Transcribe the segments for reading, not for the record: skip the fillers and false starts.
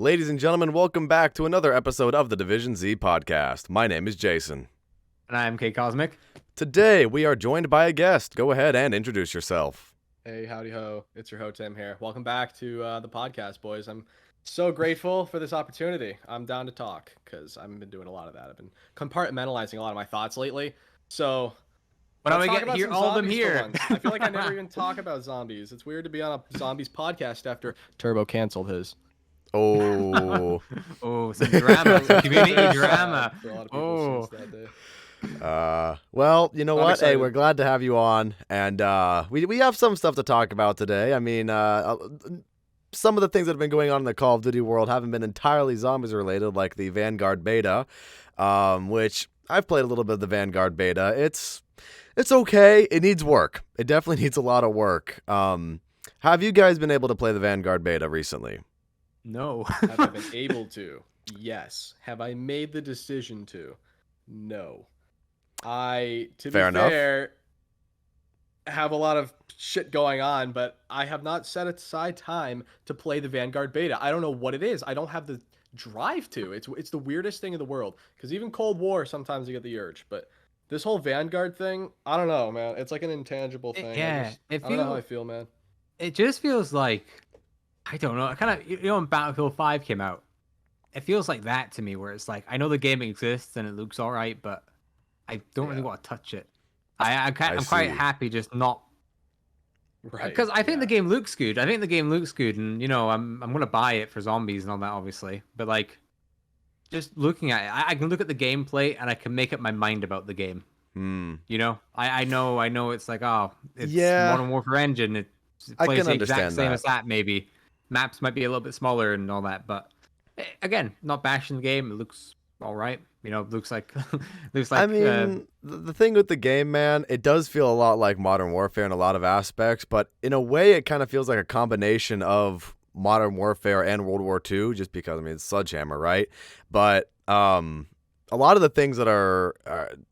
Ladies and gentlemen, welcome back to another episode of the Division Z podcast. My name is Jason. And I'm K Cosmic. Today, we are joined by a guest. Go ahead and introduce yourself. Hey, howdy ho. It's your ho, Tim here. Welcome back to the podcast, boys. I'm so grateful for this opportunity. I'm down to talk because I've been doing a lot of that. I've been compartmentalizing a lot of my thoughts lately. So, why don't we let's get talk here, about all of them zombies for here? once. I feel like I never even talk about zombies. It's weird to be on a zombies podcast after Turbo canceled his. Oh. Oh, some drama, some community drama. For a lot of people Oh. since that day. Well, you know I'm what? Hey, excited. we're glad to have you on, and we have some stuff to talk about today. I mean, some of the things that have been going on in the Call of Duty world haven't been entirely zombies related, like the Vanguard beta, which I've played a little bit of the Vanguard beta. It's okay. It needs work. It definitely needs a lot of work. Have you guys been able to play the Vanguard beta recently? No. Have I been able to? Yes. Have I made the decision to? No. To be Fair enough. fair, have a lot of shit going on, but I have not set aside time to play the Vanguard beta. I don't know what it is. I don't have the drive to. It's the weirdest thing in the world. Because even Cold War, sometimes you get the urge. But this whole Vanguard thing, I don't know, man. It's like an intangible thing. Yeah, I don't know how I feel, man. It just feels like, I don't know, kind of, when Battlefield 5 came out, it feels like that to me, where it's like, I know the game exists and it looks all right, but I don't really want to touch it. I'm quite see. happy just not, Right. because I think yeah. the game looks good. And I'm gonna buy it for zombies and all that, obviously. But like, just looking at it, I can look at the gameplay and I can make up my mind about the game. I know it's like, oh, it's Yeah. Modern Warfare engine. It I plays can the exact understand same that. as that. Maybe maps might be a little bit smaller and all that, but again, not bashing the game. It looks all right. Looks like I mean, the thing with the game, man, it does feel a lot like Modern Warfare in a lot of aspects, but in a way, it kind of feels like a combination of Modern Warfare and World War II, just because, I mean, it's Sledgehammer, right? But a lot of the things that are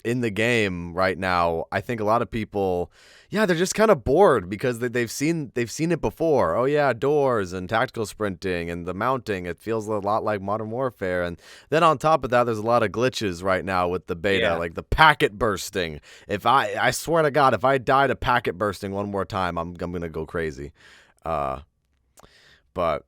in the game right now, I think a lot of people, yeah, they're just kind of bored because they've seen it before. Oh yeah, doors and tactical sprinting and the mounting. It feels a lot like Modern Warfare. And then on top of that, there's a lot of glitches right now with the beta, like the packet bursting. I swear to God, if I die to packet bursting one more time, I'm gonna go crazy. But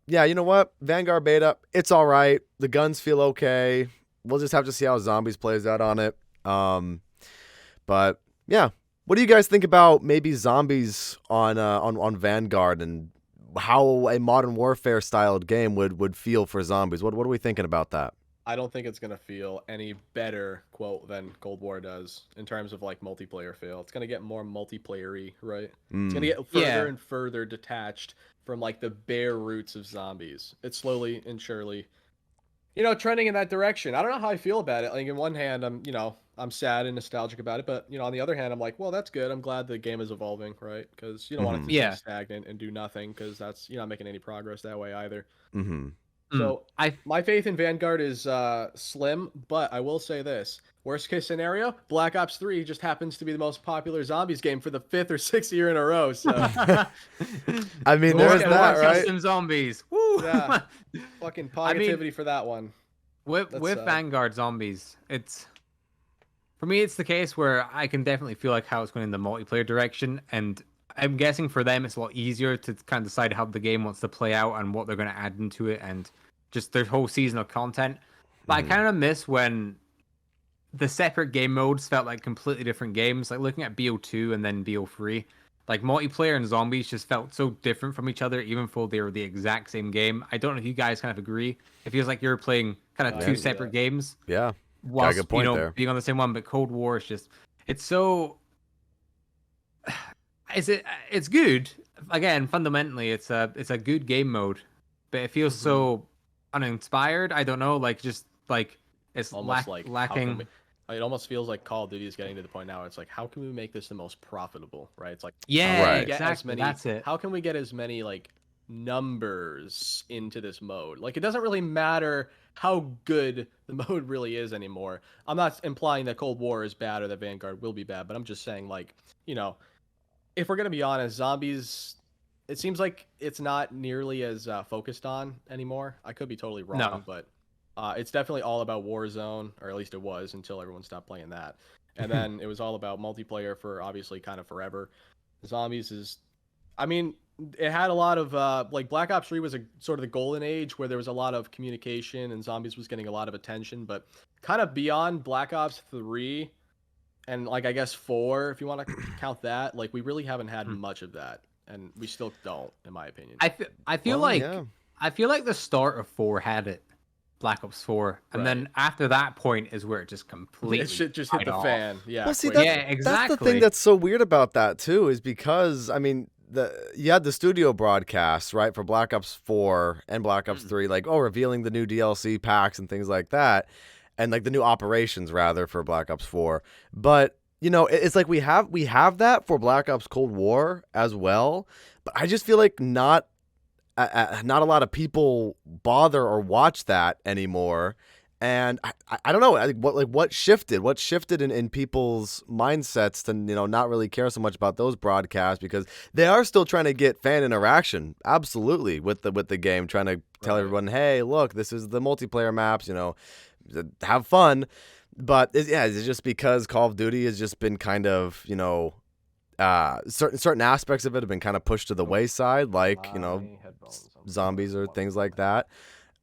yeah, you know what? Vanguard beta, it's all right. The guns feel okay. We'll just have to see how zombies plays out on it. But yeah, what do you guys think about maybe zombies on Vanguard and how a Modern Warfare styled game would feel for zombies? What are we thinking about that? I don't think it's gonna feel any better, quote, than Cold War does in terms of like multiplayer feel. It's gonna get more multiplayer-y, right? It's gonna get further and further detached from like the bare roots of zombies. It's slowly and surely, trending in that direction. I don't know how I feel about it. Like, in one hand, I'm sad and nostalgic about it, but on the other hand, I'm like, well, that's good. I'm glad the game is evolving, right? Because you don't want it to stay stagnant and do nothing, because that's you're not making any progress that way either. Mm-hmm. So my faith in Vanguard is slim, but I will say this: worst case scenario, Black Ops 3 just happens to be the most popular zombies game for the 5th or 6th year in a row. So I mean, there's that, right? Custom zombies. Woo! Yeah, fucking positivity for that one. With Vanguard zombies, for me, it's the case where I can definitely feel like how it's going in the multiplayer direction, and I'm guessing for them it's a lot easier to kind of decide how the game wants to play out and what they're going to add into it, and just their whole season of content. But I kind of miss when the separate game modes felt like completely different games. Like looking at BO2 and then BO3, like multiplayer and zombies just felt so different from each other, even though they were the exact same game. I don't know if you guys kind of agree. It feels like you're playing kind of two separate games. Yeah. Whilst, Got a good point there. Being on the same one, but Cold War is just, it's so, it's good. Again, fundamentally, it's a good game mode, but it feels so uninspired. I don't know, like just like it's almost lacking. It almost feels like Call of Duty is getting to the point now. It's like, how can we make this the most profitable, right? It's like, Exactly. That's it. How can we get as many like numbers into this mode? Like, it doesn't really matter how good the mode really is anymore. I'm not implying that Cold War is bad or that Vanguard will be bad, but I'm just saying, like, if we're gonna be honest, zombies it seems like it's not nearly as focused on anymore. I could be totally wrong, but it's definitely all about Warzone, or at least it was until everyone stopped playing that. And then it was all about multiplayer for obviously kind of forever. Zombies is, I mean, it had a lot of like Black Ops 3 was a sort of the golden age where there was a lot of communication and Zombies was getting a lot of attention, but kind of beyond Black Ops 3 and like I guess 4, if you want to count that, like we really haven't had much of that, and we still don't, in my opinion. I feel like the start of 4 had it, Black Ops 4, and then after that point is where it just completely it just hit the fan. Yeah. Well, see, exactly. That's the thing that's so weird about that too, is because I mean, you had the studio broadcasts, right, for Black Ops 4 and Black Ops 3, like revealing the new DLC packs and things like that, and like the new operations rather for Black Ops 4. But you know, it's like we have that for Black Ops Cold War as well, but I just feel like not a lot of people bother or watch that anymore. And I don't know, what shifted? What shifted in people's mindsets to, you know, not really care so much about those broadcasts, because they are still trying to get fan interaction, absolutely, with the game, trying to tell everyone, hey, look, this is the multiplayer maps, you know, have fun. But it's just because Call of Duty has just been kind of, you know, certain aspects of it have been kind of pushed to the wayside, like, you know, zombies or things like that.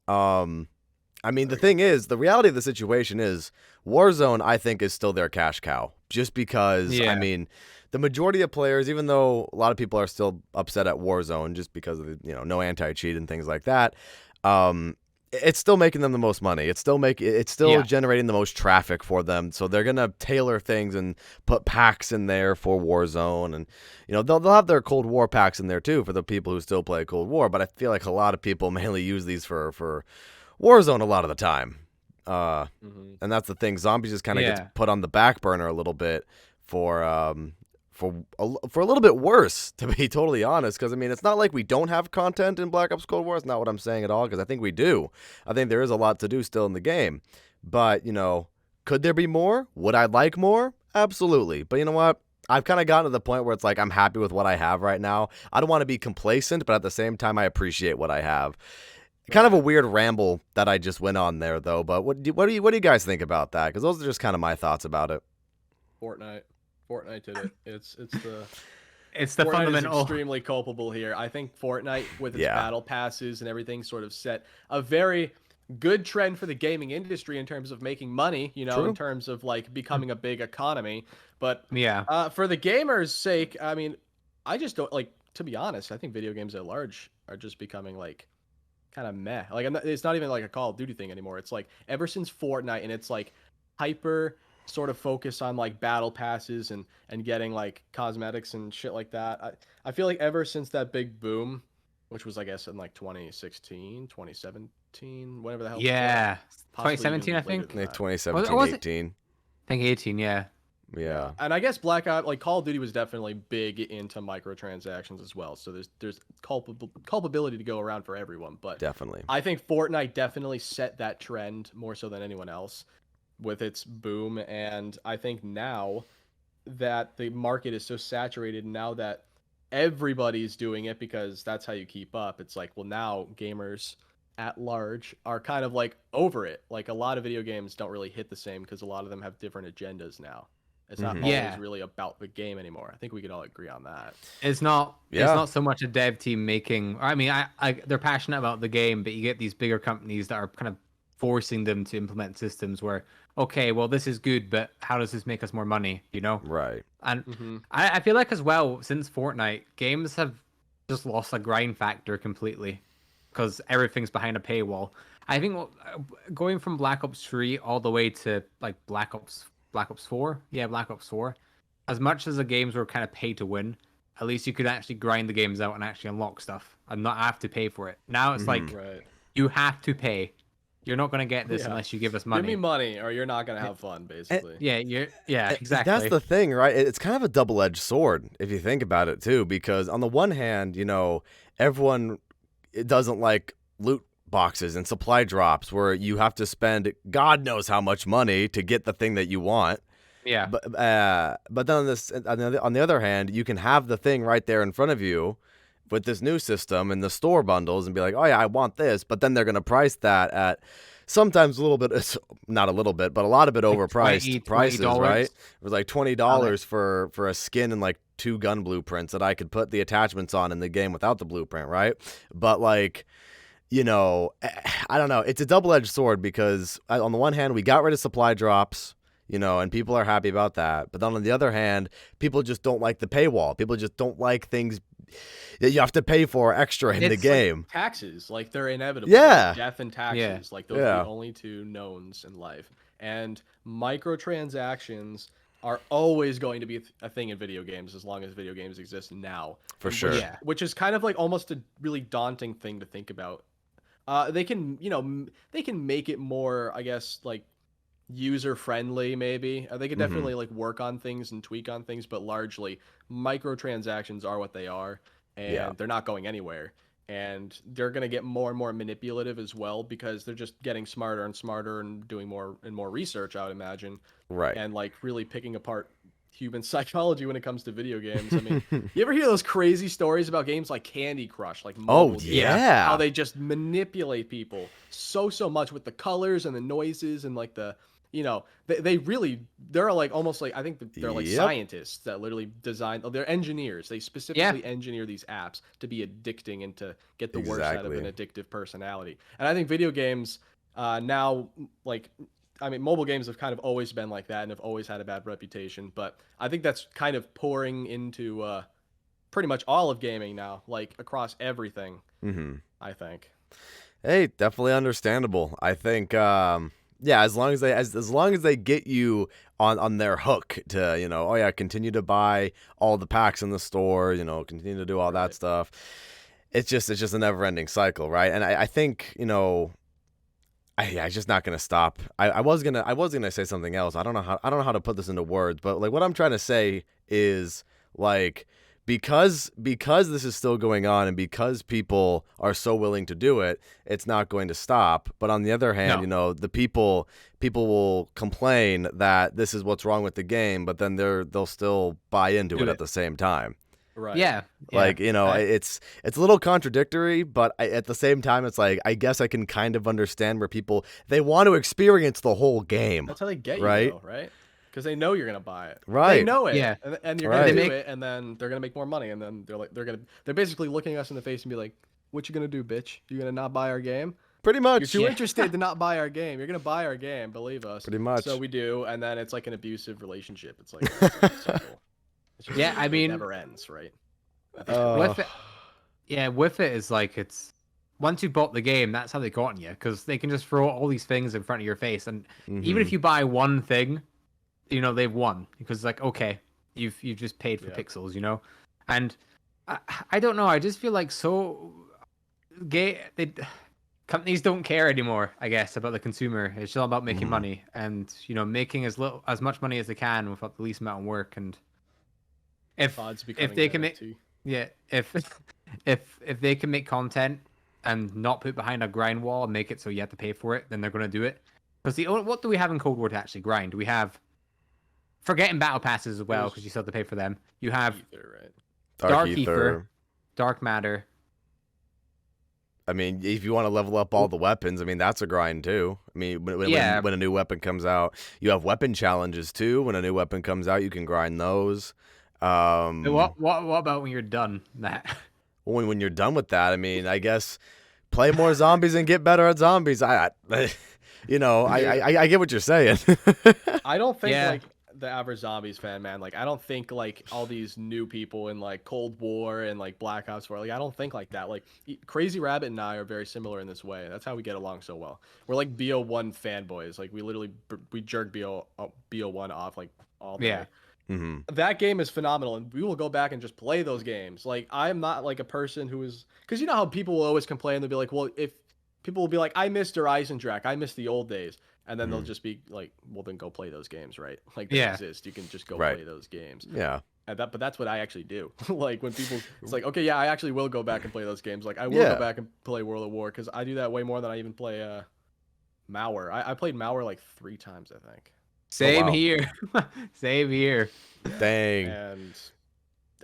I mean, the thing is, the reality of the situation is Warzone, I think, is still their cash cow. Just because, I mean, the majority of players, even though a lot of people are still upset at Warzone just because of the, you know, no anti-cheat and things like that, it's still making them the most money. It's still generating the most traffic for them. So they're gonna tailor things and put packs in there for Warzone, and you know they'll have their Cold War packs in there too for the people who still play Cold War. But I feel like a lot of people mainly use these for Warzone a lot of the time. And that's the thing. Zombies just kind of gets put on the back burner a little bit for a little bit worse, to be totally honest, because I mean, it's not like we don't have content in Black Ops Cold War. It's not what I'm saying at all, because I think we do. I think there is a lot to do still in the game, but you know, could there be more? Would I like more? Absolutely. But you know what? I've kind of gotten to the point where it's like I'm happy with what I have right now. I don't want to be complacent, but at the same time, I appreciate what I have. Kind of a weird ramble that I just went on there, though. But what do you guys think about that? Because those are just kind of my thoughts about it. Fortnite did it. It's the Fortnite fundamental. Is extremely culpable here. I think Fortnite, with its battle passes and everything, sort of set a very good trend for the gaming industry in terms of making money. You know, in terms of like becoming a big economy. But for the gamers' sake, I mean, I just don't like. To be honest, I think video games at large are just becoming like kind of meh. Like it's not even like a Call of Duty thing anymore. It's like ever since Fortnite and it's like hyper sort of focus on like battle passes and getting like cosmetics and shit like that. I feel like ever since that big boom, which was I guess in like 2016, 2017, whatever the hell. Yeah, 2017 I think. 2017, 18. I think 18, yeah. Yeah. And I guess Black Ops, like Call of Duty was definitely big into microtransactions as well. So there's culpability to go around for everyone, but definitely. I think Fortnite definitely set that trend more so than anyone else with its boom. And I think now that the market is so saturated, now that everybody's doing it because that's how you keep up, it's like, well, now gamers at large are kind of like over it. Like a lot of video games don't really hit the same because a lot of them have different agendas now. It's not always really about the game anymore. I think we could all agree on that. It's not. It's not so much a dev team making. I mean, they're passionate about the game, but you get these bigger companies that are kind of forcing them to implement systems where, okay, well, this is good, but how does this make us more money? You know? Right. And I feel like as well, since Fortnite, games have just lost a grind factor completely because everything's behind a paywall. I think going from Black Ops 3 all the way to like Black Ops 4. Yeah, Black Ops 4. As much as the games were kind of pay to win, at least you could actually grind the games out and actually unlock stuff and not have to pay for it. Now it's like you have to pay. You're not going to get this unless you give us money. Give me money or you're not going to have fun, basically. Exactly. That's the thing, right? It's kind of a double-edged sword if you think about it too, because on the one hand, you know, everyone doesn't like loot boxes and supply drops where you have to spend God knows how much money to get the thing that you want. Yeah. But then on the other hand, you can have the thing right there in front of you, with this new system and the store bundles and be like, oh yeah, I want this, but then they're going to price that at sometimes a little bit, not a little bit, but a lot of it Like overpriced prices, $20. right? It was like $20 for a skin and like 2 gun blueprints that I could put the attachments on in the game without the blueprint, right? But like, you know, I don't know. It's a double-edged sword because on the one hand, we got rid of supply drops, you know, and people are happy about that. But then on the other hand, people just don't like the paywall. People just don't like things that you have to pay for extra in the game. Like taxes, like they're inevitable. Yeah. Like death and taxes, like those are the only two knowns in life. And microtransactions are always going to be a thing in video games as long as video games exist now. For sure. Which is kind of like almost a really daunting thing to think about. They can, you know, they can make it more, I guess, like user friendly maybe. They could definitely like work on things and tweak on things, but largely microtransactions are what they are, and they're not going anywhere. And they're going to get more and more manipulative as well because they're just getting smarter and smarter and doing more and more research, I would imagine. Right. And like really picking apart human psychology when it comes to video games. I mean, you ever hear those crazy stories about games like Candy Crush, like mobile games, how they just manipulate people so much with the colors and the noises and like the, you know, they're like almost like, I think they're like scientists that literally design, they're engineers. They specifically engineer these apps to be addicting and to get the worst out of an addictive personality. And I think video games now, like, I mean, mobile games have kind of always been like that and have always had a bad reputation, but I think that's kind of pouring into pretty much all of gaming now, like across everything, I think. Hey, definitely understandable. I think, as long as they get you on their hook to, you know, oh yeah, continue to buy all the packs in the store, you know, continue to do all that stuff. It's just a never-ending cycle, right? And I think, you know, it's just not gonna stop. I was gonna say something else. I don't know how to put this into words, but like what I'm trying to say is like because this is still going on and because people are so willing to do it, it's not going to stop. But on the other hand, you know, the people will complain that this is what's wrong with the game, but then they'll still buy into it at the same time. Right. Yeah. Like, you know, it's a little contradictory, but at the same time, it's like, I guess I can kind of understand where people, they want to experience the whole game. That's how they get you, right? Though, right? Because they know you're going to buy it. Right. They know it. Yeah. And you're going to do it, and then they're going to make more money, and then they're basically looking us in the face and be like, what you going to do, bitch? You going to not buy our game? Pretty much. You're too interested to not buy our game. You're going to buy our game, believe us. Pretty much. So we do, and then it's like an abusive relationship. It's like, it's just, I mean, it never ends, right? With it is like, it's once you bought the game, that's how they got you, because they can just throw all these things in front of your face, and even if you buy one thing, you know, they've won, because like, okay, you've just paid for pixels, you know. And I don't know, I just feel like companies don't care anymore, I guess, about the consumer. It's all about making money, and you know, making as much money as they can without the least amount of work. And if they can make if they can make content and not put behind a grind wall and make it so you have to pay for it, then they're going to do it. Because what do we have in Cold War to actually grind? We have, forgetting battle passes as well, because you still have to pay for them. You have Ether, right? Dark Ether, Dark Matter. I mean, if you want to level up all the weapons, I mean, that's a grind too. I mean, when a new weapon comes out, you have weapon challenges too. When a new weapon comes out, you can grind those. What about when you're done, Matt? When you're done with that, I mean, I guess play more zombies and get better at zombies. I get what you're saying. I don't think like the average zombies fan, man. Like, I don't think like all these new people in like Cold War and like Black Ops 4. Like, I don't think like that. Like, Crazy Rabbit and I are very similar in this way. That's how we get along so well. We're like BO1 fanboys. Like, we literally we jerk BO1 off like all day. Yeah. That game is phenomenal, and we will go back and just play those games. Like, I'm not like a person who is, because you know how people will always complain. They'll be like, well, if people will be like, I miss Der Eisendrache, I miss the old days, and then they'll just be like, well, then go play those games, right? Like, they exist. You can just go play those games. Yeah. But that's what I actually do. Like, when people, it's like, okay, yeah, I actually will go back and play those games. Like, I will go back and play World at War, because I do that way more than I even play Malware. I played Malware like 3 times, I think. Same here. Same here. Dang. And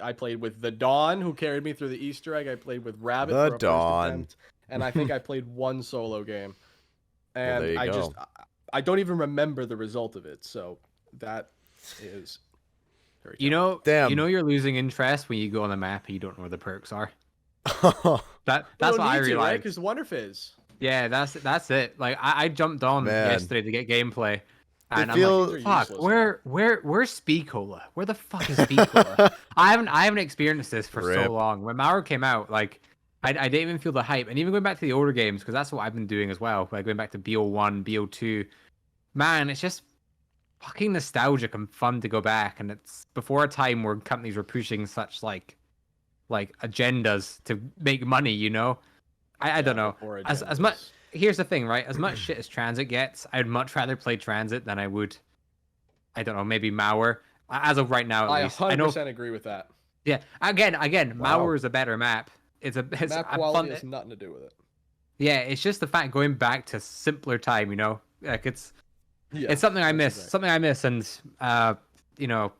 I played with the Dawn, who carried me through the Easter egg. I played with Rabbit The for a Dawn. first attempt, and I think I played one solo game. And there you go. I don't even remember the result of it. So that is very Damn. You know you're losing interest when you go on the map and you don't know where the perks are. That's what I realized. Right? Because Wonder Fizz. Yeah, that's it. Like I jumped on yesterday to get gameplay, and I'm like, fuck, where's Speed Cola? Where the fuck is Speed Cola? I haven't experienced this for so long. When Mauer came out, like I didn't even feel the hype, and even going back to the older games, because that's what I've been doing as well. Like going back to BO1, BO2, man, it's just fucking nostalgic and fun to go back. And it's before a time where companies were pushing such like agendas to make money, you know. I don't know. As much, here's the thing, right? As much shit as Transit gets, I'd much rather play Transit than I would, I don't know, maybe Mauer. As of right now, at least. I 100% agree with that. Yeah. Again, Mauer is a better map. It's map quality has nothing to do with it. Yeah, it's just the fact going back to simpler time, you know. Like it's something I miss. Exactly. Something I miss, and you know,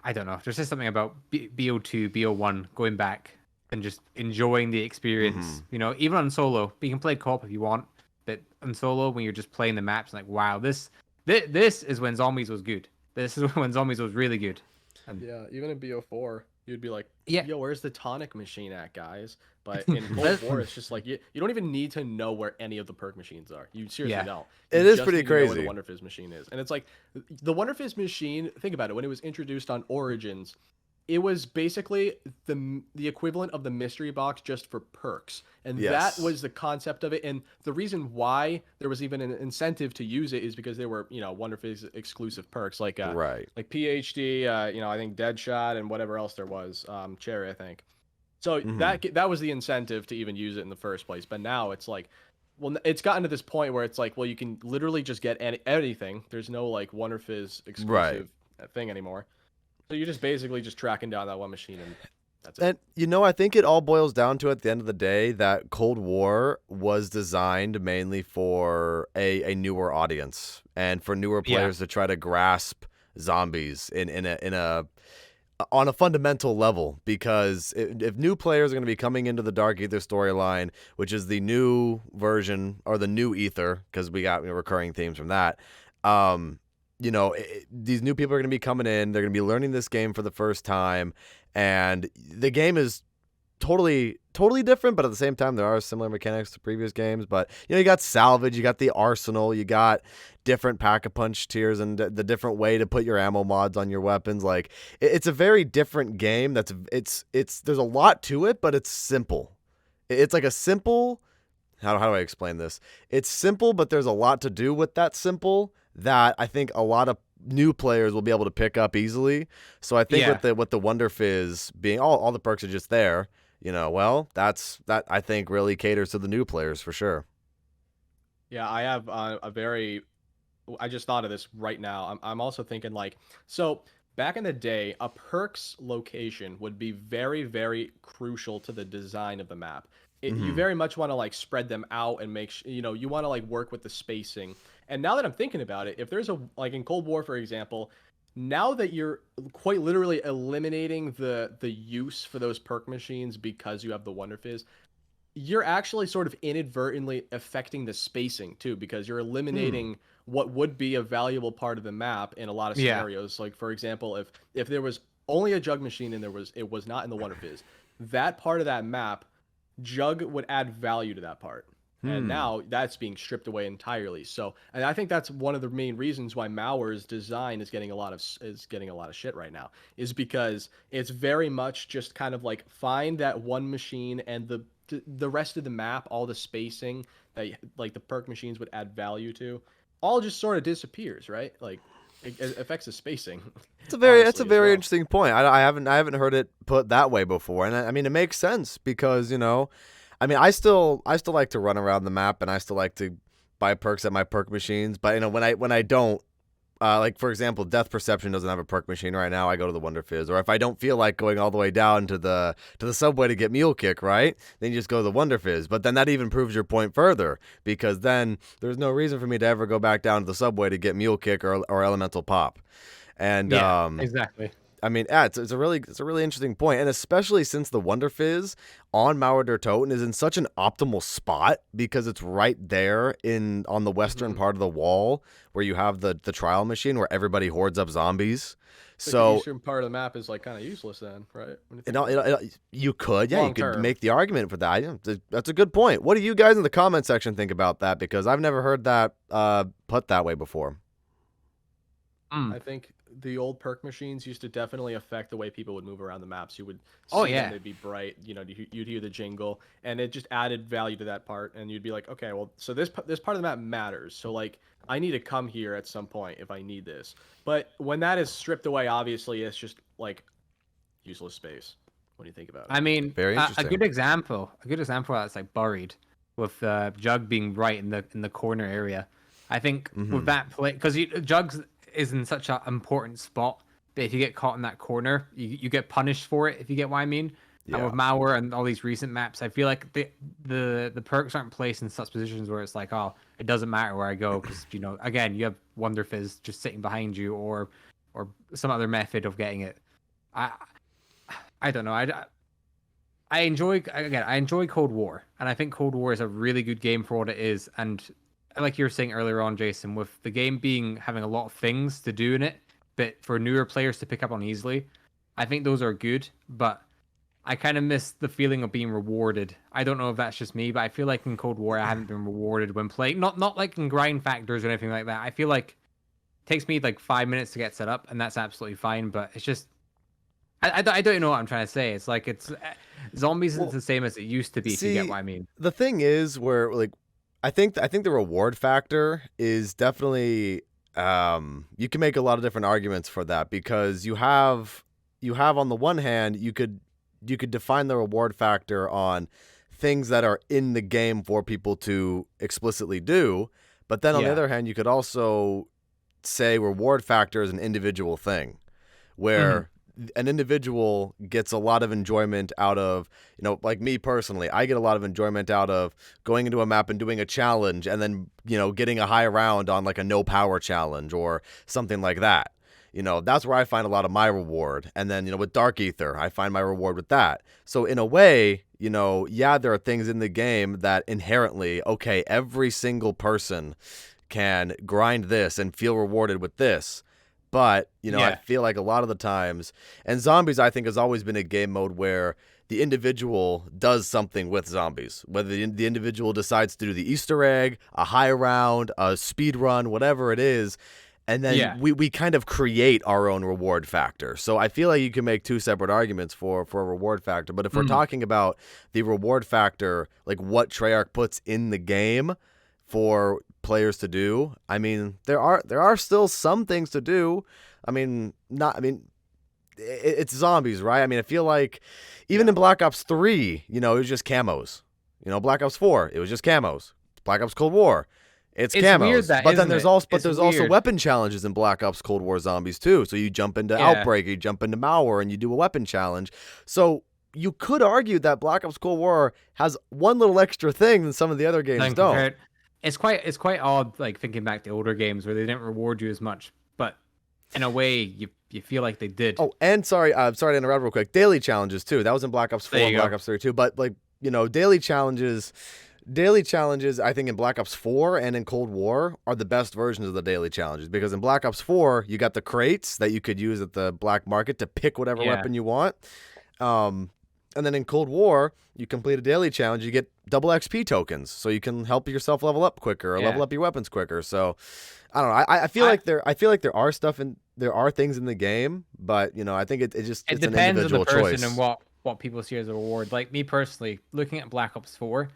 I don't know. There's just something about BO2, BO1 going back and just enjoying the experience. Mm-hmm. You know, even on solo, you can play co-op if you want, but on solo, when you're just playing the maps, like, wow, this is when Zombies was good. This is when Zombies was really good. And yeah, even in BO4, you'd be like, yeah, yo, where's the tonic machine at, guys? But in Cold War, it's just like you don't even need to know where any of the perk machines are. You seriously don't. It is pretty crazy. Know where the Wonder Fizz machine is, and it's like the Wonder Fizz machine. Think about it. When it was introduced on Origins, it was basically the equivalent of the mystery box just for perks, and that was the concept of it. And the reason why there was even an incentive to use it is because there were, you know, Wonder Fizz exclusive perks like like PhD, you know, I think Deadshot and whatever else there was, Cherry, I think. So that was the incentive to even use it in the first place. But now it's like, well, it's gotten to this point where it's like, well, you can literally just get anything. There's no like Wonder Fizz exclusive thing anymore. So you're just basically just tracking down that one machine, and that's it. And, you know, I think it all boils down to, at the end of the day, that Cold War was designed mainly for a newer audience and for newer players to try to grasp zombies on a fundamental level, because if new players are going to be coming into the Dark Ether storyline, which is the new version, or the new Ether, because we got recurring themes from that, you know, these new people are going to be coming in. They're going to be learning this game for the first time, and the game is totally different, but at the same time, there are similar mechanics to previous games. But, you know, you got salvage, you got the arsenal, you got different pack-a-punch tiers, and the different way to put your ammo mods on your weapons. Like, it's a very different game. There's a lot to it, but it's simple. It's like a simple, how do I explain this? It's simple, but there's a lot to do with that simple that I think a lot of new players will be able to pick up easily. So I think with the Wonder Fizz being all the perks are just there, you know, well, that I think really caters to the new players for sure. Yeah, I have I just thought of this right now. I'm also thinking, like, so back in the day, a perks location would be very, very crucial to the design of the map. You very much want to like spread them out and make you know, you want to like work with the spacing. And now that I'm thinking about it, if there's like in Cold War, for example, now that you're quite literally eliminating the use for those perk machines because you have the Wonder Fizz, you're actually sort of inadvertently affecting the spacing too, because you're eliminating what would be a valuable part of the map in a lot of scenarios. Like, for example, if there was only a jug machine and it was not in the Wonder Fizz, that part of that map, jug would add value to that part. And now that's being stripped away entirely. So, and I think that's one of the main reasons why Mauer's design is getting a lot of shit right now, is because it's very much just kind of like find that one machine, and the rest of the map, all the spacing that like the perk machines would add value to, all just sort of disappears, right? Like it affects the spacing. It's a very interesting point. I haven't heard it put that way before, and I mean it makes sense because, you know, I mean, I still like to run around the map, and I still like to buy perks at my perk machines. But, you know, when I don't, like, for example, Death Perception doesn't have a perk machine right now, I go to the Wonder Fizz. Or if I don't feel like going all the way down to the subway to get Mule Kick, right, then you just go to the Wonder Fizz. But then that even proves your point further, because then there's no reason for me to ever go back down to the subway to get Mule Kick or Elemental Pop. And exactly. I mean, yeah, it's a really interesting point, and especially since the Wonder Fizz on Mauer der Toten is in such an optimal spot because it's right there on the western part of the wall where you have the trial machine where everybody hordes up zombies. So the eastern part of the map is like kind of useless then, right? You could make the argument for that. That's a good point. What do you guys in the comment section think about that? Because I've never heard that put that way before. I think the old perk machines used to definitely affect the way people would move around the maps. You would see them, they'd be bright, you'd hear the jingle, and it just added value to that part, and you'd be like, okay, well, so this part of the map matters, so like I need to come here at some point if I need this. But when that is stripped away, obviously it's just like useless space. What do you think about it? I mean, very interesting. A good example that's like buried with Jug being right in the corner area. I think with that play, because Jug's is in such an important spot that if you get caught in that corner, you get punished for it, if you get what I mean. Yeah. And with Mauer and all these recent maps, I feel like the perks aren't placed in such positions where it's like, oh, it doesn't matter where I go because again, you have Wonder Fizz just sitting behind you or some other method of getting it. I don't know. I enjoy Cold War, and I think Cold War is a really good game for what it is. And like you were saying earlier on, Jason, with the game having a lot of things to do in it, but for newer players to pick up on easily, I think those are good. But I kind of miss the feeling of being rewarded. I don't know if that's just me, but I feel like in Cold War I haven't been rewarded when playing. Not like in grind factors or anything like that. I feel like it takes me like 5 minutes to get set up, and that's absolutely fine. But it's just I don't know what I'm trying to say. It's like zombies isn't the same as it used to be. If you get what I mean. The thing is, where like I think the reward factor is definitely you can make a lot of different arguments for that because you have on the one hand you could define the reward factor on things that are in the game for people to explicitly do, but then on the other hand you could also say reward factor is an individual thing where an individual gets a lot of enjoyment out of, like me personally, I get a lot of enjoyment out of going into a map and doing a challenge and then, getting a high round on like a no power challenge or something like that. That's where I find a lot of my reward. And then, with Dark Ether, I find my reward with that. So in a way, there are things in the game that inherently, okay, every single person can grind this and feel rewarded with this. But, I feel like a lot of the times, and zombies, I think, has always been a game mode where the individual does something with zombies. Whether the individual decides to do the Easter egg, a high round, a speed run, whatever it is, and then we kind of create our own reward factor. So I feel like you can make two separate arguments for a reward factor. But if we're talking about the reward factor, like what Treyarch puts in the game for players to do, I mean, there are still some things to do. It's zombies, right? I mean, I feel like even in Black Ops 3, it was just camos. Black Ops 4, it was just camos. Black Ops Cold War, it's camos. Weird that, but then there's also weapon challenges in Black Ops Cold War Zombies too. So you jump into Outbreak, you jump into Mauer, and you do a weapon challenge. So you could argue that Black Ops Cold War has one little extra thing that some of the other games don't. It's quite odd, like thinking back to older games where they didn't reward you as much, but in a way, you feel like they did. Oh, and sorry to interrupt real quick. Daily challenges too. That was in Black Ops 4 and Black Ops 3 too. But like daily challenges, I think in Black Ops 4 and in Cold War are the best versions of the daily challenges because in Black Ops 4 you got the crates that you could use at the black market to pick whatever weapon you want. And then in Cold War, you complete a daily challenge, you get double XP tokens, so you can help yourself level up quicker or level up your weapons quicker. So, I don't know. I feel like there are things in the game, but I think it's depends an individual on the person choice. And what people see as a reward. Like me personally, looking at Black Ops 4,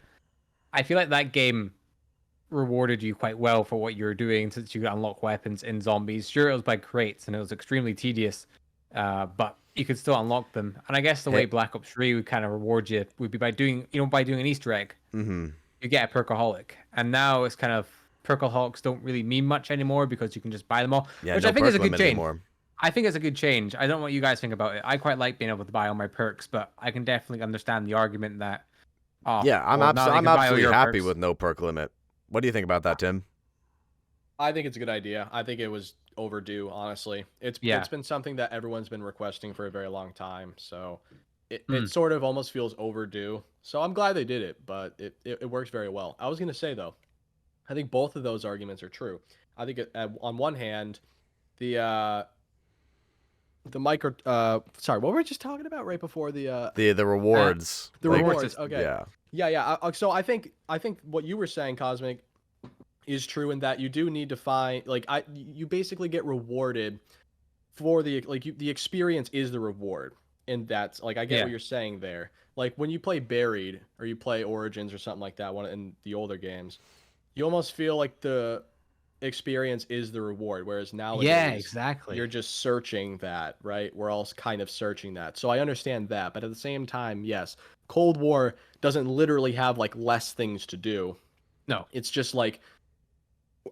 I feel like that game rewarded you quite well for what you were doing since you could unlock weapons in zombies. Sure, it was by crates and it was extremely tedious, but you could still unlock them. And I guess the way Black Ops 3 would kind of reward you would be by doing an Easter egg. You get a Perkaholic. And now it's kind of Perkaholics don't really mean much anymore because you can just buy them all, which I think is a good change. Anymore. I think it's a good change. I don't know what you guys think about it. I quite like being able to buy all my perks, but I can definitely understand the argument that I'm absolutely happy with no perk limit. What do you think about that, Tim? I think it's a good idea. I think it was overdue, honestly. It's been something that everyone's been requesting for a very long time, so it sort of almost feels overdue. So I'm glad they did it, but it works very well. I was gonna say though, I think both of those arguments are true. I think on one hand, the micro sorry, what were we just talking about right before the rewards. The rewards. Okay. Yeah. Yeah. So I think what you were saying, Cosmic, is true in that you do need to find you basically get rewarded for the the experience is the reward, and that's like I get what you're saying there. Like when you play Buried or you play Origins or something like that, one in the older games, you almost feel like the experience is the reward, whereas nowadays exactly, you're just searching that, right? We're all kind of searching that. So I understand that, but at the same time, yes, Cold War doesn't literally have like less things to do. No, it's just like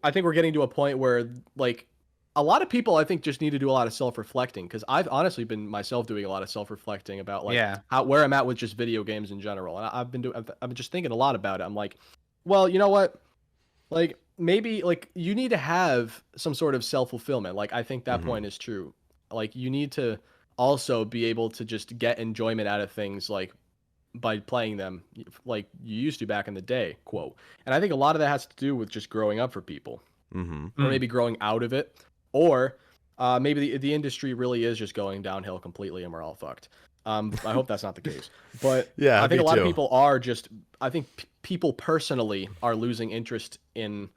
I think we're getting to a point where like a lot of people I think just need to do a lot of self-reflecting, because I've honestly been myself doing a lot of self-reflecting about like where I'm at with just video games in general, and I've been just thinking a lot about it. I'm like, well, you know what, like maybe like you need to have some sort of self-fulfillment. Like I think that point is true. Like you need to also be able to just get enjoyment out of things like by playing them like you used to back in the day, quote. And I think a lot of that has to do with just growing up for people, or maybe growing out of it, or maybe the industry really is just going downhill completely and we're all fucked. I hope that's not the case, but yeah, I think a lot of people are just, I think people personally are losing interest in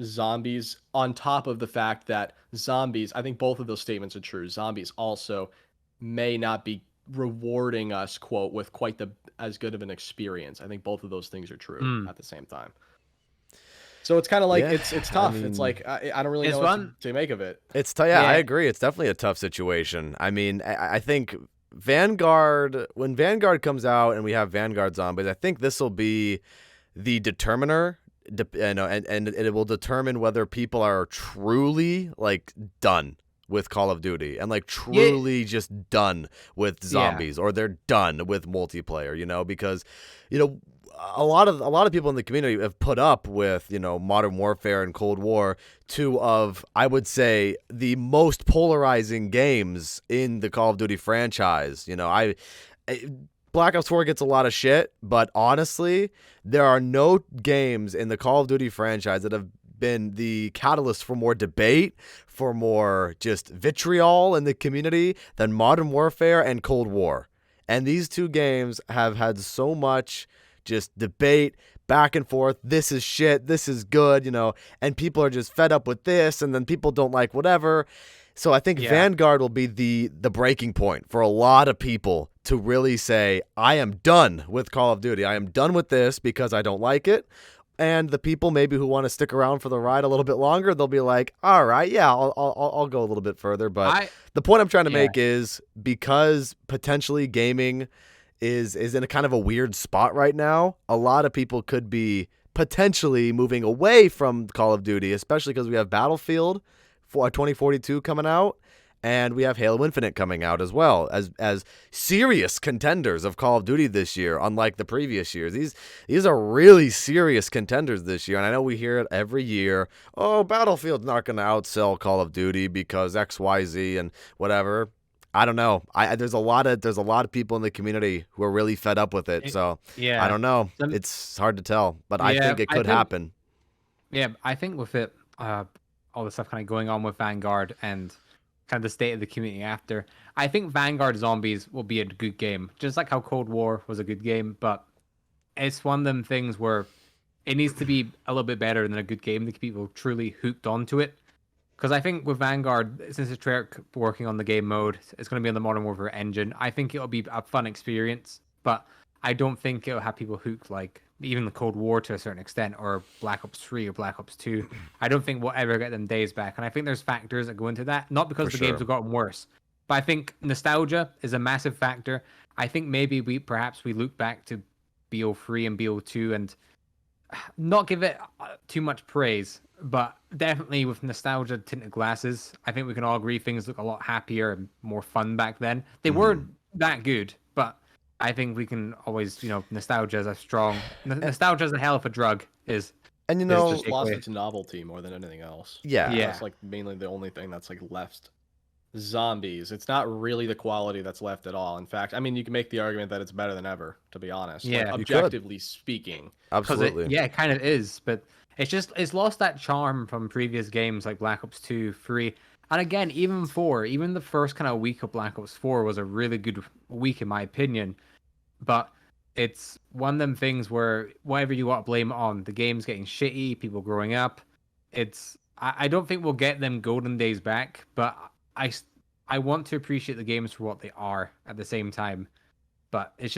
zombies, on top of the fact that zombies, I think both of those statements are true. Zombies also may not be rewarding us, quote, with quite as good of an experience. I think both of those things are true at the same time. So it's kind of like it's tough. I mean, it's like I don't really know what to make of it. It's I agree. It's definitely a tough situation. I mean, I think Vanguard, when Vanguard comes out and we have Vanguard zombies, I think this will be the determiner. And it will determine whether people are truly like done with Call of Duty and like truly just done with zombies, or they're done with multiplayer, because a lot of people in the community have put up with Modern Warfare and Cold War, two of, I would say, the most polarizing games in the Call of Duty franchise. Black Ops 4 gets a lot of shit, but honestly, there are no games in the Call of Duty franchise that have been the catalyst for more debate, for more just vitriol in the community than Modern Warfare and Cold War. And these two games have had so much just debate back and forth. This is shit, this is good, and people are just fed up with this, and then people don't like whatever. So I think Vanguard will be the breaking point for a lot of people to really say, I am done with Call of Duty. I am done with this because I don't like it. And the people maybe who want to stick around for the ride a little bit longer, they'll be like, all right, yeah, I'll go a little bit further. But the point I'm trying to make is, because potentially gaming is in a kind of a weird spot right now, a lot of people could be potentially moving away from Call of Duty, especially because we have Battlefield 2042 coming out, and we have Halo Infinite coming out as well as serious contenders of Call of Duty this year, unlike the previous years. These are really serious contenders this year, and I know we hear it every year. Oh, Battlefield's not going to outsell Call of Duty because XYZ and whatever. I don't know. There's a lot of people in the community who are really fed up with it. So I don't know. It's hard to tell, but I think it could happen. Yeah, I think with it, all the stuff kind of going on with Vanguard and kind of the state of the community after, I think Vanguard Zombies will be a good game, just like how Cold War was a good game. But it's one of them things where it needs to be a little bit better than a good game to keep people truly hooked onto it. Because I think with Vanguard, since it's Treyarch working on the game mode, it's going to be on the Modern Warfare engine. I think it'll be a fun experience, but I don't think it'll have people hooked like even the Cold War to a certain extent, or Black Ops 3 or Black Ops 2. I don't think we'll ever get them days back. And I think there's factors that go into that, not because the games have gotten worse, but I think nostalgia is a massive factor. I think maybe we look back to BO3 and BO2 and not give it too much praise, but definitely with nostalgia tinted glasses, I think we can all agree things look a lot happier and more fun back then. They weren't that good, but I think we can always, nostalgia is a hell of a drug. And It's just lost its novelty more than anything else. Yeah. That's like mainly the only thing that's like left. Zombies. It's not really the quality that's left at all. In fact, I mean, you can make the argument that it's better than ever, to be honest. Yeah, like, objectively speaking. Absolutely. It kind of is, but it's lost that charm from previous games like Black Ops 2, 3, and again, even 4. Even the first kind of week of Black Ops 4 was a really good week in my opinion. But it's one of them things where whatever you want to blame it on, the game's getting shitty, people growing up. I don't think we'll get them golden days back, but I want to appreciate the games for what they are at the same time. But it's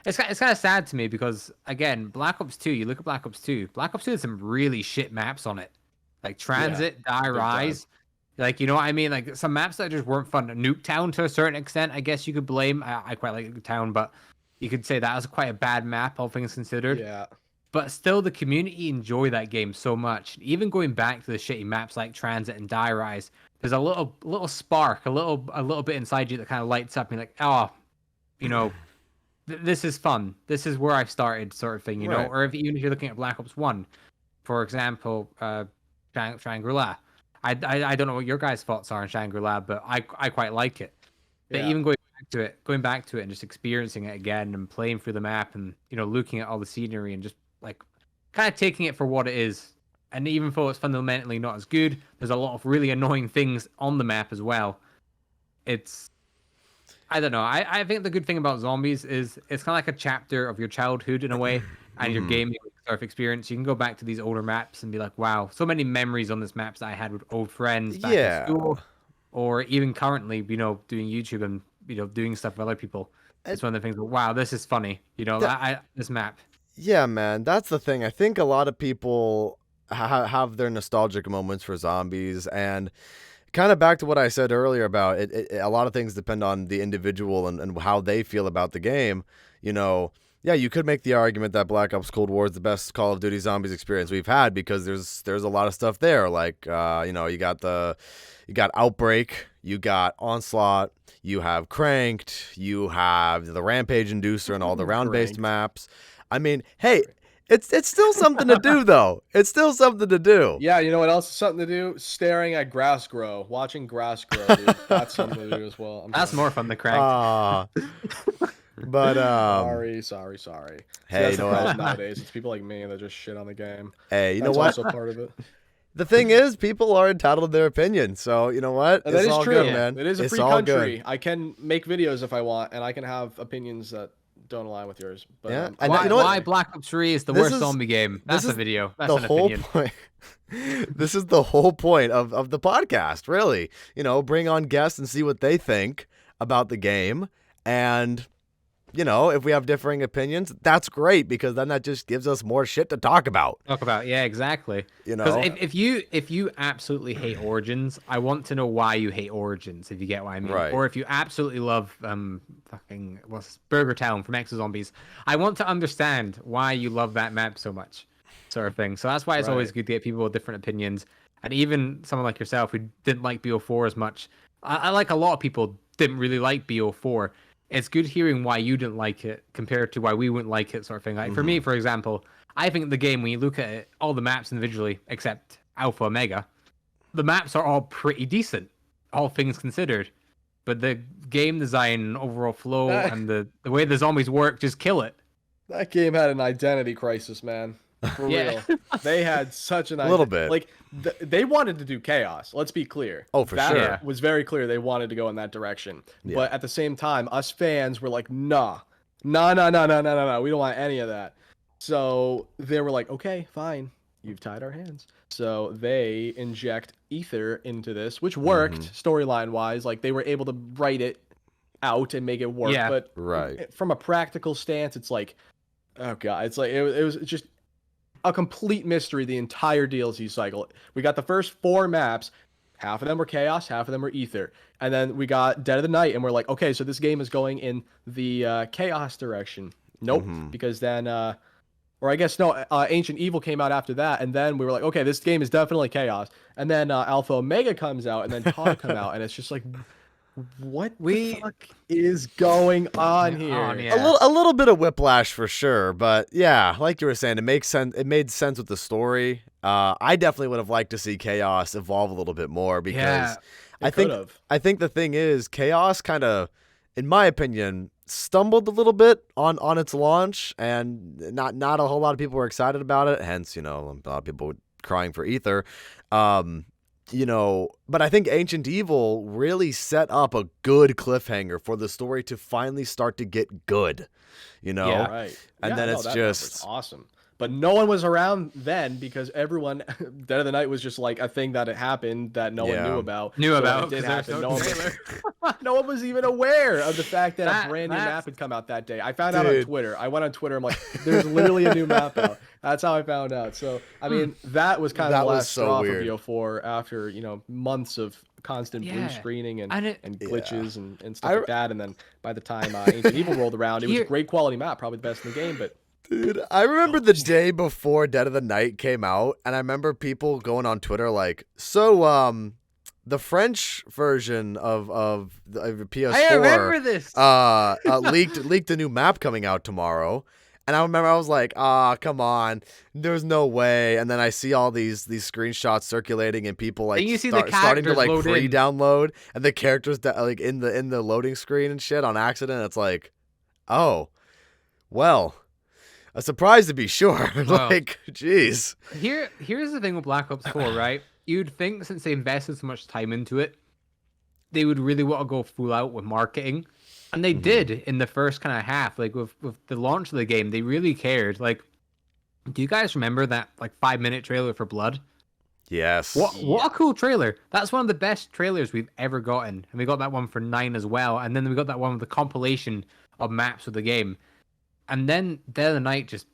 kind of sad to me because again, Black Ops 2, you look at Black Ops 2. Black Ops 2 has some really shit maps on it. Like Transit, Die Rise. Like, you know what I mean? Like some maps that just weren't fun. Nuketown to a certain extent, I guess you could blame. I quite like Nuketown, but you could say that was quite a bad map, all things considered. Yeah. But still, the community enjoy that game so much. Even going back to the shitty maps like Transit and Die Rise, there's a little spark, a little bit inside you that kind of lights up. And you're like, oh, you know, this is fun. This is where I started, sort of thing, you know. Or even if you're looking at Black Ops 1, for example, Shangri-La. I don't know what your guys' thoughts are on Shangri-La, but I quite like it. But even going back to it and just experiencing it again and playing through the map and, you know, looking at all the scenery and just like kind of taking it for what it is. And even though it's fundamentally not as good, there's a lot of really annoying things on the map as well. I don't know. I think the good thing about zombies is it's kind of like a chapter of your childhood in a way, and your gaming sort of experience. You can go back to these older maps and be like, wow, so many memories on this maps that I had with old friends back in school, or even currently, you know, doing YouTube and, you know, doing stuff with other people. It's one of the things. Wow, this is funny. You know, this map. Yeah, man, that's the thing. I think a lot of people have their nostalgic moments for zombies, and kind of back to what I said earlier about it, a lot of things depend on the individual and how they feel about the game. You know, yeah, you could make the argument that Black Ops Cold War is the best Call of Duty Zombies experience we've had because there's a lot of stuff there. Like, you know, you got Outbreak, you got Onslaught, you have Cranked, you have the Rampage Inducer and all the round-based maps. I mean, hey, it's still something to do, though. It's still something to do. Yeah, you know what else is something to do? Staring at grass grow. Watching grass grow, dude. That's something to do as well. That's more fun than Cranked. But sorry. Hey, you know what? Nowadays, it's people like me that just shit on the game. Hey, you That's know what? Also part of it. The thing is, people are entitled to their opinion. So you know what? That is all true, good, man. It is a it's free all country. Good. I can make videos if I want, and I can have opinions that don't align with yours. But yeah. Why Black Ops 3 is the worst zombie game? That's a video. That's the an whole opinion. Point. This is the whole point of the podcast, really. You know, bring on guests and see what they think about the game. And, you know, if we have differing opinions, that's great because then that just gives us more shit to talk about. Yeah, exactly. You know, because if you absolutely hate Origins, I want to know why you hate Origins, if you get what I mean. Right. Or if you absolutely love Burger Town from Exo Zombies, I want to understand why you love that map so much, sort of thing. So that's why it's always good to get people with different opinions, and even someone like yourself who didn't like BO4 as much. I like a lot of people didn't really like BO4. It's good hearing why you didn't like it compared to why we wouldn't like it, sort of thing. Like for me, for example, I think the game, when you look at it, all the maps individually, except Alpha Omega, the maps are all pretty decent, all things considered. But the game design and overall flow and the way the zombies work just kill it. That game had an identity crisis, man. For real. They had such an little bit. Like, they wanted to do chaos. Let's be clear. Oh, for sure. That was very clear they wanted to go in that direction. Yeah. But at the same time, us fans were like, nah. We don't want any of that. So they were like, okay, fine. You've tied our hands. So they inject ether into this, which worked storyline-wise. Like, they were able to write it out and make it work. Yeah. But from a practical stance, it's like, oh, God. It's like, it was just a complete mystery the entire DLC cycle. We got the first 4 maps. Half of them were chaos, half of them were ether. And then we got Dead of the Night, and we're like, okay, so this game is going in the chaos direction. Nope, because then, or I guess, no, Ancient Evil came out after that, and then we were like, okay, this game is definitely chaos. And then Alpha Omega comes out, and then Todd come out, and it's just like, What the fuck is going on here? Yeah. A little bit of whiplash for sure, but yeah, like you were saying, it makes sense. It made sense with the story. I definitely would have liked to see Chaos evolve a little bit more because I think the thing is Chaos kind of, in my opinion, stumbled a little bit on its launch, and not a whole lot of people were excited about it. Hence, a lot of people crying for Ether. But I think Ancient Evil really set up a good cliffhanger for the story to finally start to get good, Yeah, right. And then it's just awesome. But no one was around then because everyone, Dead of the Night was just like a thing that had happened that no one knew about. It did happen. No one was even aware of the fact that a brand new map had come out that day. I found out on Twitter. I went on Twitter. I'm like, there's literally a new map out. That's how I found out. So, I mean, that was kind of the last straw for BO4 after, months of constant blue screening and glitches and stuff like that. And then by the time Ancient Evil rolled around, it was a great quality map, probably the best in the game, but dude, I remember the day before Dead of the Night came out, and I remember people going on Twitter like, so, the French version of PS4 I remember this. leaked a new map coming out tomorrow. And I remember I was like, come on, there's no way. And then I see all these screenshots circulating and people like starting to like pre-download and the characters that like in the loading screen and shit on accident. It's like, oh, well, a surprise to be sure. Like, jeez. Here's the thing with Black Ops 4, right? You'd think since they invested so much time into it, they would really want to go full out with marketing. And they did in the first kind of half, like with the launch of the game, they really cared. Like, do you guys remember that like 5-minute trailer for Blood? Yes. What a cool trailer. That's one of the best trailers we've ever gotten. And we got that one for 9 as well. And then we got that one with the compilation of maps of the game. And then Dead of the Night just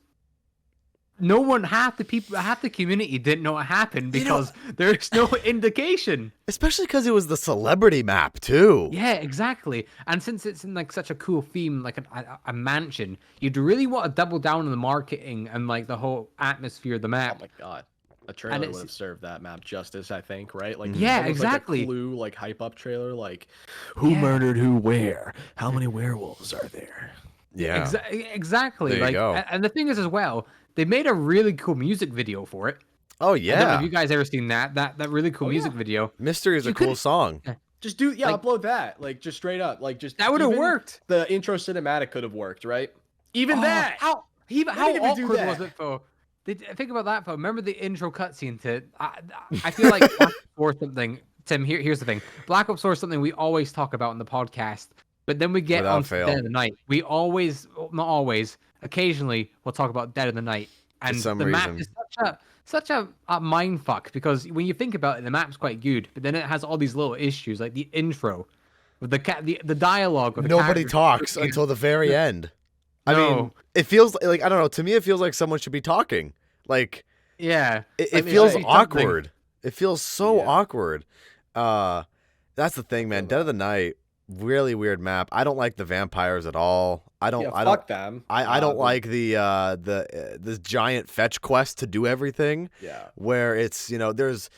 half the community didn't know what happened because there's no indication. Especially because it was the celebrity map too. Yeah, exactly. And since it's in like such a cool theme, like a mansion, you'd really want to double down on the marketing and like the whole atmosphere of the map. Oh my god. A trailer would have served that map justice, I think, right? Like, yeah, exactly. Like a Clue, like hype up trailer, like who murdered who, where, how many werewolves are there? Yeah, exactly. There you go. And the thing is, as well, they made a really cool music video for it. Oh yeah. I don't know if you guys ever seen that really cool music video. Mystery is a cool song. Just upload that, like just straight up, like just that would have worked. The intro cinematic could have worked, right? Even that. How awkward was it though? Think about that though. Remember the intro cutscene to? I feel like Black Ops 4 something. Tim, here's the thing. Black Ops 4 is something we always talk about in the podcast, but then we get on Dead of the Night. We always, not always, occasionally we'll talk about Dead of the Night, and the map is such a mind fuck because when you think about it, the map's quite good, but then it has all these little issues like the intro, with the dialogue. With Nobody talks until the very end. I mean, it feels like, I don't know. To me, it feels like someone should be talking. Like, yeah, it feels awkward. It feels so awkward. That's the thing, man. Dead of the Night, really weird map. I don't like the vampires at all. I don't them. I don't like this giant fetch quest to do everything. Yeah. Where it's, there's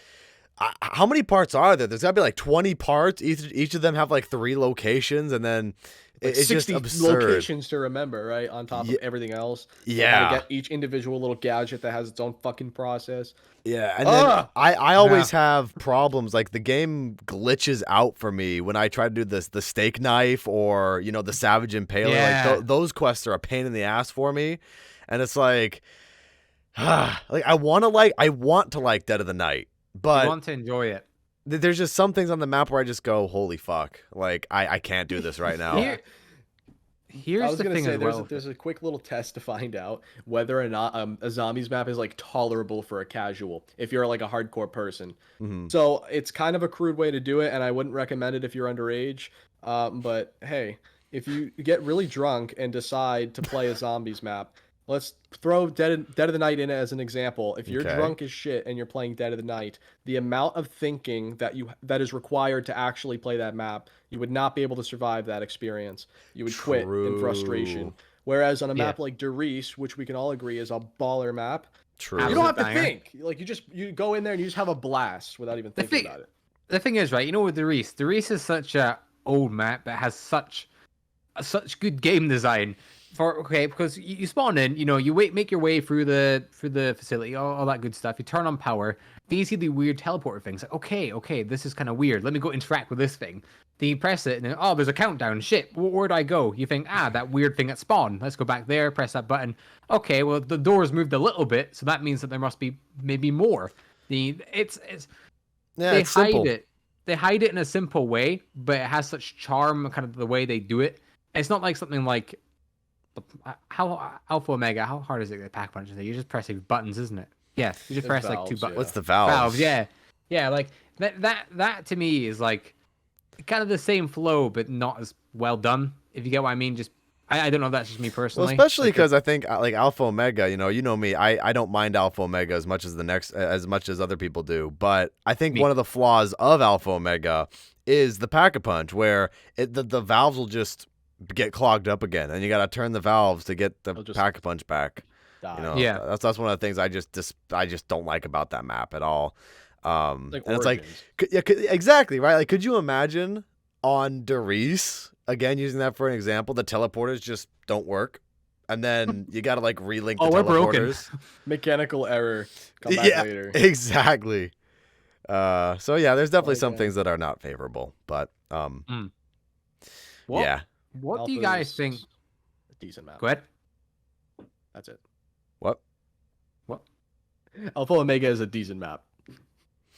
how many parts are there? There's got to be like 20 parts. Each of them have like 3 locations, and then like it's 60 just absurd. Locations to remember, right? On top of everything else. Yeah. You gotta get each individual little gadget that has its own fucking process. Yeah, and then I always have problems. Like the game glitches out for me when I try to do the steak knife or the Savage Impaler. Yeah. Like those quests are a pain in the ass for me, and it's like, like I want to like Dead of the Night, but you want to enjoy it. There's just some things on the map where I just go, holy fuck, like I can't do this right now. Here's the thing. There's a quick little test to find out whether or not a zombies map is like tolerable for a casual if you're like a hardcore person. Mm-hmm. So it's kind of a crude way to do it, and I wouldn't recommend it if you're underage. But hey, if you get really drunk and decide to play a zombies map, let's throw Dead of the Night in as an example. If you're drunk as shit and you're playing Dead of the Night, the amount of thinking that is required to actually play that map, you would not be able to survive that experience. You would quit in frustration. Whereas on a map like Derice, which we can all agree is a baller map, you don't have to think. Like you go in there and you just have a blast without even thinking about it. The thing is, right? With Derice is such a old map, but it has such good game design. Because you spawn in, you make your way through the facility, all that good stuff. You turn on power. Then you see the weird teleporter things. Like, okay, this is kind of weird. Let me go interact with this thing. Then you press it, and then, there's a countdown. Shit, where'd I go? You think, that weird thing at spawn. Let's go back there. Press that button. Okay, well the door's moved a little bit, so that means that there must be maybe more. It's they hide simple. it. They hide it in a simple way, but it has such charm, kind of the way they do it. It's not like something like how Alpha Omega. How hard is it to pack punches? You're just pressing buttons, isn't it? Yeah, you just press valves, like 2 buttons. What's the valves? Yeah. Like that to me is like kind of the same flow, but not as well done. If you get what I mean. Just I don't know if that's just me personally. Well, especially because I think like Alpha Omega, you know me, I don't mind Alpha Omega as much as other people do, but I think one of the flaws of Alpha Omega is the pack-a-punch, where the valves will just get clogged up again, and you got to turn the valves to get the pack-a-punch back. Yeah, that's one of the things I just don't like about that map at all. Like and Origins. it's like, exactly right. Like, could you imagine on Derice, again using that for an example, the teleporters just don't work, and then you got to like relink the we're teleporters. Broken. Mechanical error. Come back later. Exactly. So yeah, there's definitely some things that are not favorable, but yeah. What Alpha's do you guys think? A decent map. Go ahead. That's it. What? Alpha Omega is a decent map.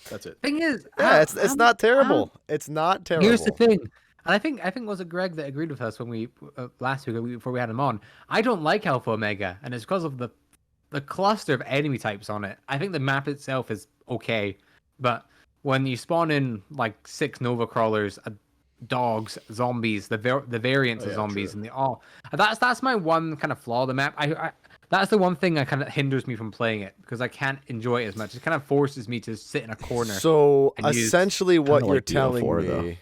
That's it. Thing is, it's not terrible. It's not terrible. Here's the thing, and I think was it Greg that agreed with us when we last week before we had him on. I don't like Alpha Omega, and it's because of the cluster of enemy types on it. I think the map itself is okay, but when you spawn in like 6 Nova crawlers, dogs, zombies, the variants of zombies, true. and that's my one kind of flaw of the map. I that's the one thing that kind of hinders me from playing it, because I can't enjoy it as much. It kind of forces me to sit in a corner. So essentially, what you're like telling BO4 me,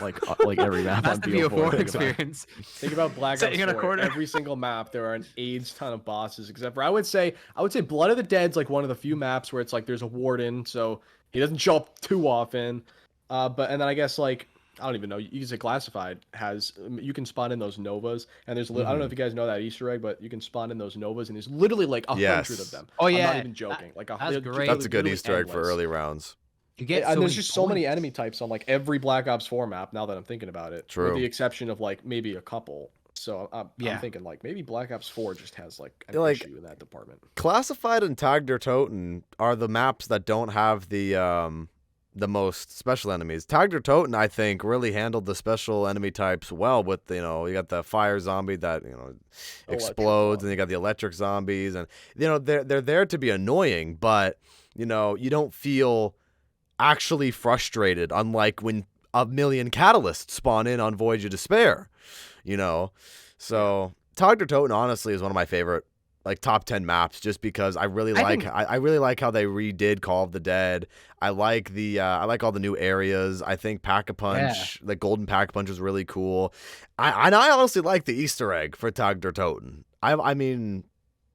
like every map that's on the BO4 BO4 experience. Think about Black Sitting in Ops a 4. corner. Every single map, there are an AIDS ton of bosses, except for I would say Blood of the Dead's like one of the few maps where it's like there's a warden, so he doesn't show up too often. And then I guess like I don't even know. You can say Classified has you can spawn in those Novas, and there's I don't know if you guys know that Easter egg, but you can spawn in those Novas, and there's literally like 100 of them. Oh yeah, I'm not even joking. that's great. that's a good Easter egg for early rounds. You get and there's many just so many points. enemy types on like every Black Ops 4 map. Now that I'm thinking about it, True. with the exception of like maybe a couple. So I'm Yeah. thinking like maybe Black Ops 4 just has like an Like- issue in that department. Classified and Tag der Toten are the maps that don't have the most special enemies. Tag der Toten, I think, really handled the special enemy types well. With you got the fire zombie that explodes, and you got the electric zombies, and they're there to be annoying, but you don't feel actually frustrated. Unlike when a million catalysts spawn in on Voyage of Despair, So Tag der Toten honestly is one of my favorite like top 10 maps, just because I really like how they redid Call of the Dead. I like I like all the new areas. I think Pack-a-Punch, the Golden Pack-a-Punch is really cool. I honestly like the Easter egg for Tag der Toten. I mean,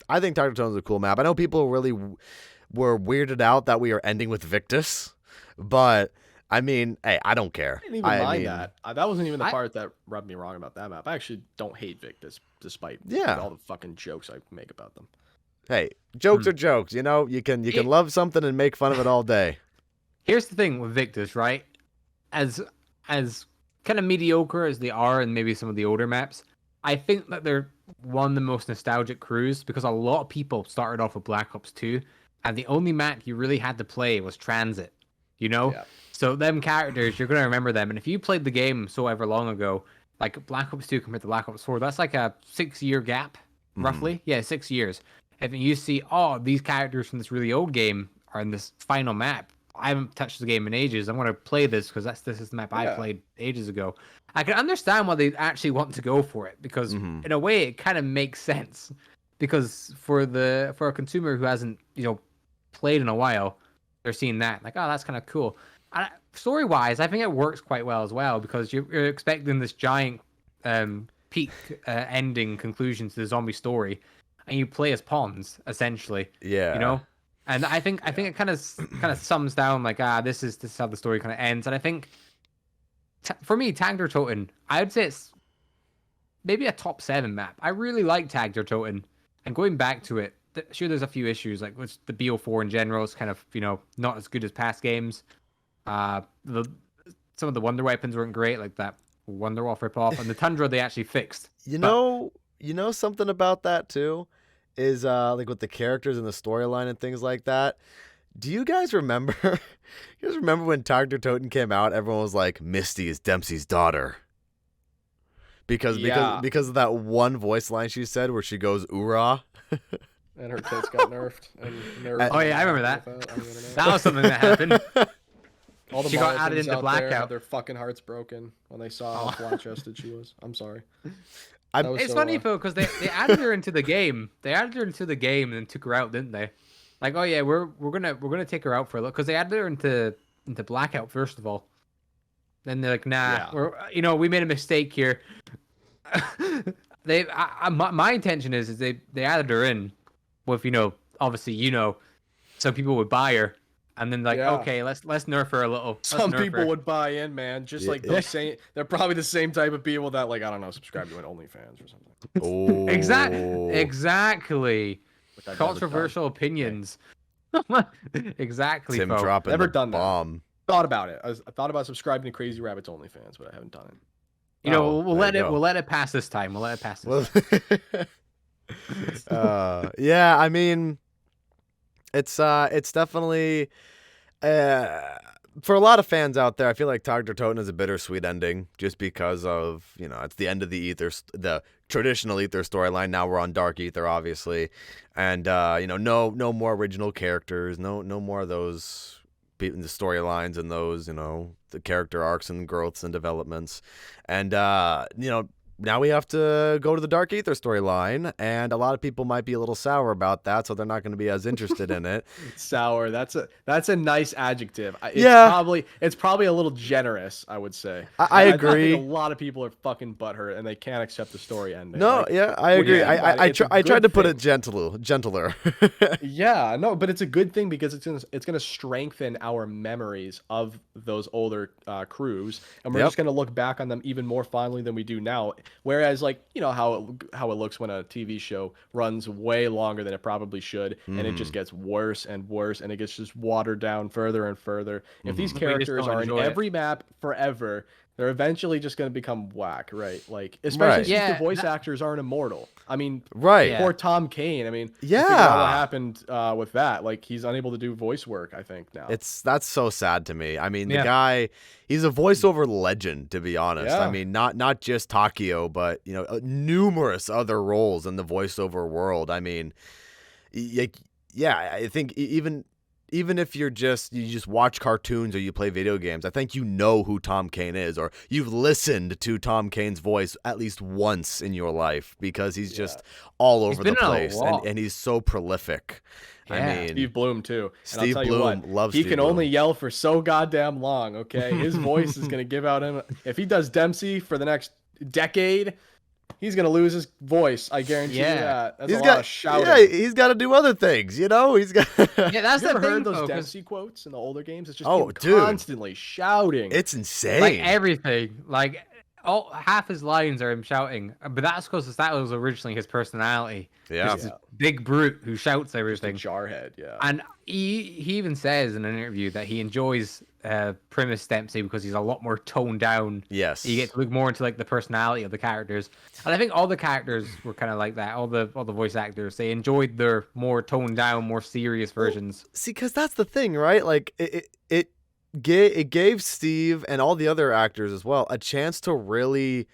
I think Tag der Toten is a cool map. I know people really were weirded out that we are ending with Victus, but I mean, hey, I don't care. I didn't even mind that. That wasn't even the part that rubbed me wrong about that map. I actually don't hate Victus, despite all the fucking jokes I make about them. Hey, jokes are jokes. You can love something and make fun of it all day. Here's the thing with Victus, right? As kind of mediocre as they are, and maybe some of the older maps, I think that they're one of the most nostalgic crews, because a lot of people started off with Black Ops 2, and the only map you really had to play was Transit. Yeah. So them characters, you're gonna remember them, and if you played the game so ever long ago, like Black Ops 2 compared to Black Ops 4, that's like a 6-year gap, roughly. Yeah, 6 years. And then you see, these characters from this really old game are in this final map. I haven't touched the game in ages. I'm gonna play this because this is the map I played ages ago. I can understand why they actually want to go for it, because in a way it kind of makes sense. Because for a consumer who hasn't played in a while, they're seeing that like, that's kind of cool. Story-wise, I think it works quite well as well, because you're expecting this giant peak ending conclusion to the zombie story, and you play as pawns essentially. Yeah. And I think it kind of sums down like, this is how the story kind of ends. And I think for me, Tag der Toten, I would say it's maybe a top 7 map. I really like Tag der Toten, and going back to it, sure, there's a few issues like with the BO4 in general. It's kind of not as good as past games. Some of the wonder weapons weren't great, like that Wonderwall ripoff, and the Tundra they actually fixed. You know something about that too is like with the characters and the storyline and things like that. Do you guys remember? You guys remember when Tag der Toten came out? Everyone was like, "Misty is Dempsey's daughter," because of that one voice line she said where she goes "oorah." And her tits got nerfed. Oh yeah, I remember that. That was something that happened. All the she got added into Blackout. Had their fucking hearts broken when they saw how flat-chested she was. I'm sorry. It's funny though, because they added her into the game. They added her into the game and then took her out, didn't they? Like, oh yeah, we're gonna take her out for a look, because they added her into Blackout first of all. Then they're like, nah, we made a mistake here. My intention is they added her in with obviously some people would buy her. And then okay, let's nerf her a little. Some people would buy in, man. Just like they're probably the same type of people that, like, I don't know, subscribe to an OnlyFans or something. Oh, exactly. Controversial opinions. Exactly. Tim dropping never the done bomb. That. Thought about it. I thought about subscribing to Crazy Rabbit's OnlyFans, but I haven't done it. We'll let it pass this time. We'll let it pass this time. Yeah, I mean, it's definitely for a lot of fans out there. I feel like Tag der Toten is a bittersweet ending, just because of it's the end of the the traditional Ether storyline. Now we're on Dark Ether, obviously, and no more original characters, no more of those the storylines and those the character arcs and growths and developments, and now we have to go to the Dark Ether storyline, and a lot of people might be a little sour about that, so they're not going to be as interested in it. Sour. That's a nice adjective. It's probably a little generous, I would say. I agree. I think a lot of people are fucking butthurt, and they can't accept the story ending. No, I agree. I tried to put it gentler. Yeah, no, but it's a good thing because it's gonna strengthen our memories of those older crews, and we're just gonna look back on them even more fondly than we do now. Whereas, like, how it looks when a TV show runs way longer than it probably should, and it just gets worse and worse, and it gets just watered down further and further. If these characters are in every map forever, they're eventually just going to become whack, right? Like, especially since the voice actors aren't immortal. I mean, poor Tom Kane. I mean, think about what happened with that. Like, he's unable to do voice work, I think, now. That's so sad to me. I mean, the guy, he's a voiceover legend, to be honest. Yeah. I mean, not just Takio, but numerous other roles in the voiceover world. I mean, I think even if you just watch cartoons or you play video games, I think you know who Tom Kane is, or you've listened to Tom Kane's voice at least once in your life, because he's just all over the place, and he's so prolific. Yeah. I mean, Steve Bloom too. And Steve Bloom loves. He can only yell for so goddamn long. Okay, his voice is gonna give out him. If he does Dempsey for the next decade, he's gonna lose his voice. I guarantee you that. That's a lot of shouting. Yeah, he's got to do other things. He's got. That's Have you ever the thing. heard those Dempsey quotes in the older games? It's just him constantly shouting. It's insane. Like everything. Like half his lines are him shouting, but that's because that was originally his personality. Yeah. This big brute who shouts everything. Jarhead, yeah. And he even says in an interview that he enjoys Primus Dempsey because he's a lot more toned down. Yes. You get to look more into like the personality of the characters. And I think all the characters were kind of like that. All the voice actors, they enjoyed their more toned down, more serious versions. See, because that's the thing, right? Like it gave Steve and all the other actors as well a chance to really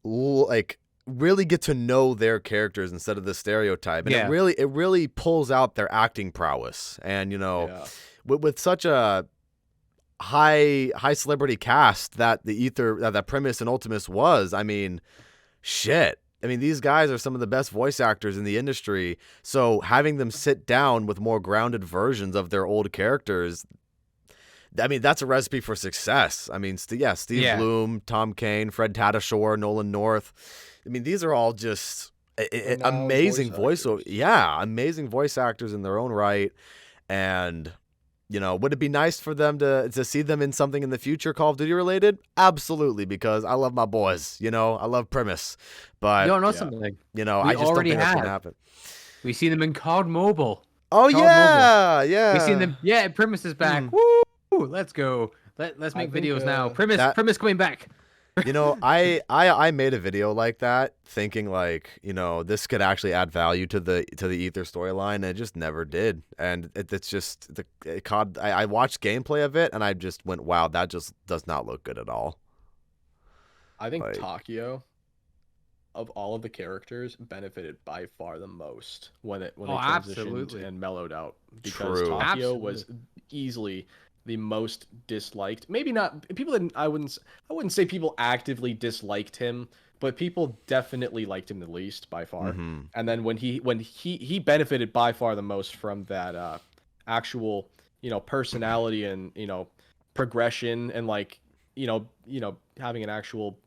get to know their characters instead of the stereotype, and it really pulls out their acting prowess. And with such a high celebrity cast that the Ether that Primus and Ultimus was, I mean, shit. I mean, these guys are some of the best voice actors in the industry. So having them sit down with more grounded versions of their old characters, I mean, that's a recipe for success. I mean, Steve Bloom, Tom Kane, Fred Tatasciore, Nolan North. I mean, these are all just amazing amazing voice actors in their own right. And would it be nice for them to see them in something in the future Call of Duty related? Absolutely, because I love my boys. I love Primus, but You don't know something. I just don't already think that's gonna happen. We see them in COD Mobile. Oh COD yeah, Mobile. yeah. We seen them. Yeah, Primus is back. Woo! Let's go. Let's make videos now. Primus coming back. I made a video like that, thinking like, this could actually add value to the Ether storyline, and it just never did. And it's just COD. I watched gameplay of it, and I just went, wow, that just does not look good at all. I think Takio, of all of the characters, benefited by far the most when they transitioned and mellowed out, because Takio was easily the most disliked. Maybe not people didn't. I wouldn't say people actively disliked him, but people definitely liked him the least by far. And then when he benefited by far the most from that actual personality and progression and like having an actual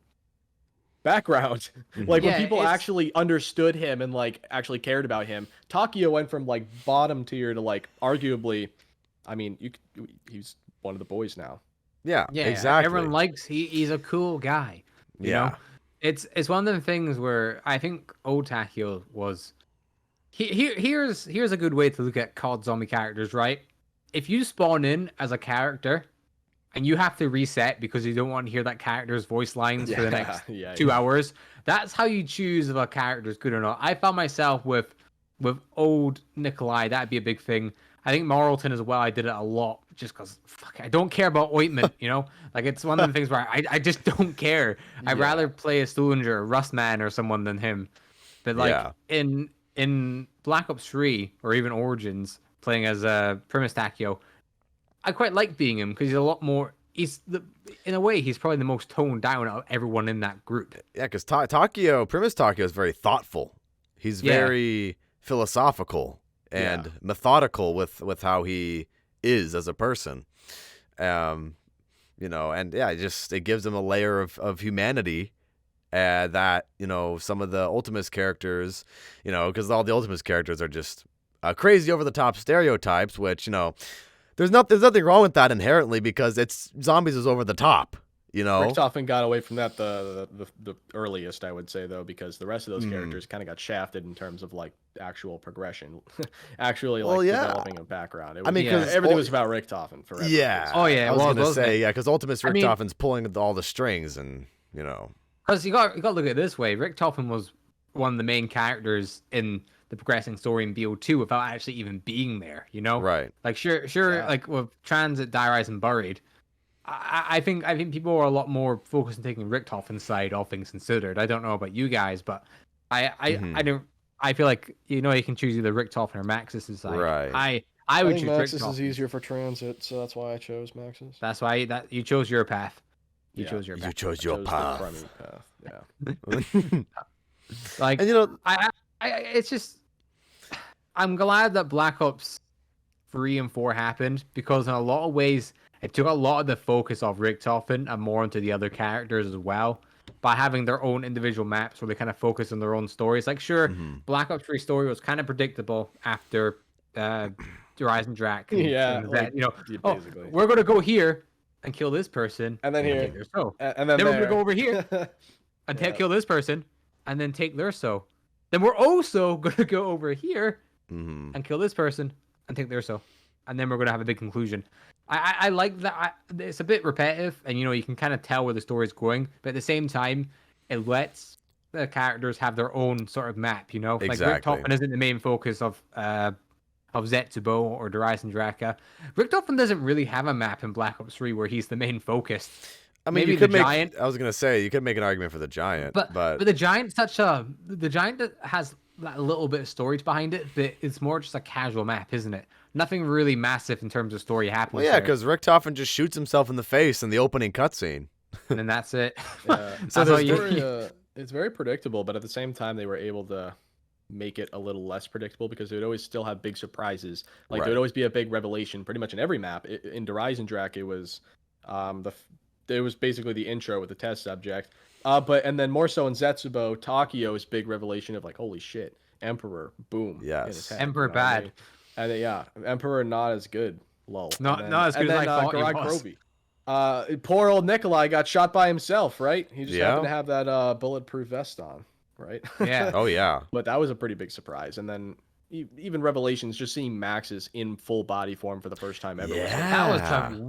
background. Like when people actually understood him and like actually cared about him, Takio went from like bottom tier to like arguably, I mean, he's one of the boys now. Yeah, exactly. Everyone likes he's a cool guy. You know? It's one of the things where I think old Takio was. Here's a good way to look at COD zombie characters, right? If you spawn in as a character and you have to reset because you don't want to hear that character's voice lines for the next 2 hours, that's how you choose if a character is good or not. I found myself with old Nikolai, that'd be a big thing. I think Marlton as well, I did it a lot just because I don't care about ointment, Like it's one of the things where I just don't care. I'd rather play a Stolinger or Rustman or someone than him. But like in Black Ops 3 or even Origins, playing as Primus Takio, I quite like being him because he's a lot more. In a way, he's probably the most toned down of everyone in that group. Yeah, because Primus Takio is very thoughtful. He's very philosophical and methodical with how he is as a person. And it gives him a layer of humanity that some of the Ultimus characters, because all the Ultimus characters are just crazy over the top stereotypes, which there's nothing wrong with that inherently, because zombies is over the top. Richtofen got away from that the earliest, I would say, though, because the rest of those characters kind of got shafted in terms of like actual progression, actually developing a background. Because everything was about Richtofen forever. Yeah. Oh yeah. I was gonna say because Ultimus Richtofen's pulling all the strings, and because you got to look at it this way. Richtofen was one of the main characters in the progressing story in BO2 without actually even being there. Right? Like sure, like with Transit, Die Rise, and Buried. I think people are a lot more focused on taking Richtofen's side, all things considered. I don't know about you guys, but I don't. I feel like you can choose either Richtofen or Maxis' side. Right. I would think choose Maxis Richtofen. is easier for Transit, so that's why I chose Maxis. That's why you chose your path. You chose your path. Yeah. Like, and it's just, I'm glad that Black Ops 3 and 4 happened, because in a lot of ways it took a lot of the focus off Richtofen and more into the other characters as well, by having their own individual maps where they kind of focus on their own stories. Like, sure, Black Ops 3 story was kind of predictable after Rise and Drac. Basically. We're going to go here and kill this person. And then here. And then we're going to go over here and kill this person and then take their so. Then we're also going to go over here and kill this person and take their so. And then we're going to have a big conclusion. I like that. It's a bit repetitive, and you can kind of tell where the story's going, but at the same time, it lets the characters have their own sort of map. Exactly. Like Richtofen isn't the main focus of Zetsubo or Darius and Draka. Richtofen doesn't really have a map in Black Ops 3 where he's the main focus. I mean, maybe the Giant. I was gonna say you could make an argument for the Giant, but the Giant's the Giant that has a little bit of storage behind it, but it's more just a casual map, isn't it? Nothing really massive in terms of story happens. Well, yeah, because Richtofen just shoots himself in the face in the opening cutscene, and then that's it. So it's very predictable, but at the same time, they were able to make it a little less predictable, because they would always still have big surprises. Like there would always be a big revelation, pretty much in every map. In Darius and Drac, it was it was basically the intro with the test subject. And then more so in Zetsubo, Takio's big revelation of like, holy shit, Emperor, boom. Yes. Emperor bad. And Emperor not as good. Lol. Not And not as good as I thought he Garag was. Krovi. Poor old Nikolai got shot by himself, right? He just happened to Yeah. have that bulletproof vest on, right? Yeah. Oh yeah. But that was a pretty big surprise. And then even Revelations, just seeing Max's in full body form for the first time ever. Yeah.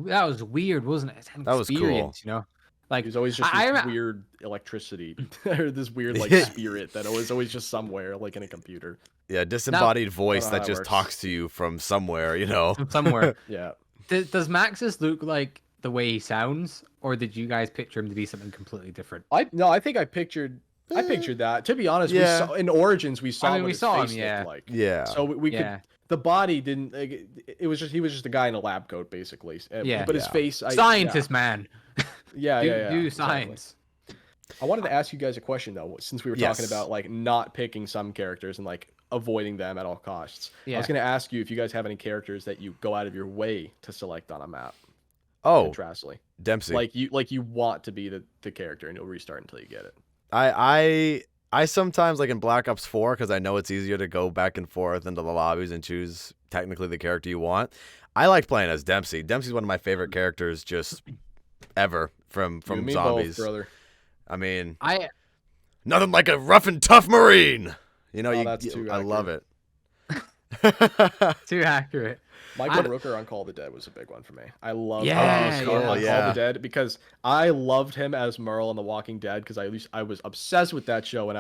That was weird, wasn't it? It's an That was cool. experience, you know. Like He was always just this weird electricity, or this weird like spirit that was always just somewhere, like in a computer. Yeah, disembodied voice how that that just works. talks to you from somewhere, you know. from somewhere. Yeah. Does Maxis look like the way he sounds, or did you guys picture him to be something completely different? I think I pictured that. To be honest, Yeah. we saw in Origins we saw I mean, what we his saw him, face yeah. looked like. Yeah. So we Yeah. could. The body didn't. Like, he was just a guy in a lab coat, basically. Yeah. But his Yeah. face. Scientist man. Yeah. Yeah. Do exactly. science. I wanted to ask you guys a question though, since we were talking Yes. about like not picking some characters and like avoiding them at all costs. I Yeah. was going to ask you if you guys have any characters that you go out of your way to select on a map. Oh, Contrastly, Dempsey. like you want to be the character, and you'll restart until you get it. I sometimes like in Black Ops 4 because I know it's easier to go back and forth into the lobbies and choose technically the character you want. I liked playing as Dempsey. Dempsey's one of my favorite characters just ever from You and me zombies. both, brother. I mean, I nothing like a rough and tough Marine. You know, Oh, that's too I love it. too accurate. Michael Rooker on Call of the Dead was a big one for me. I love Yeah, Call yeah. of the Dead because I loved him as Merle on The Walking Dead because I was obsessed with that show when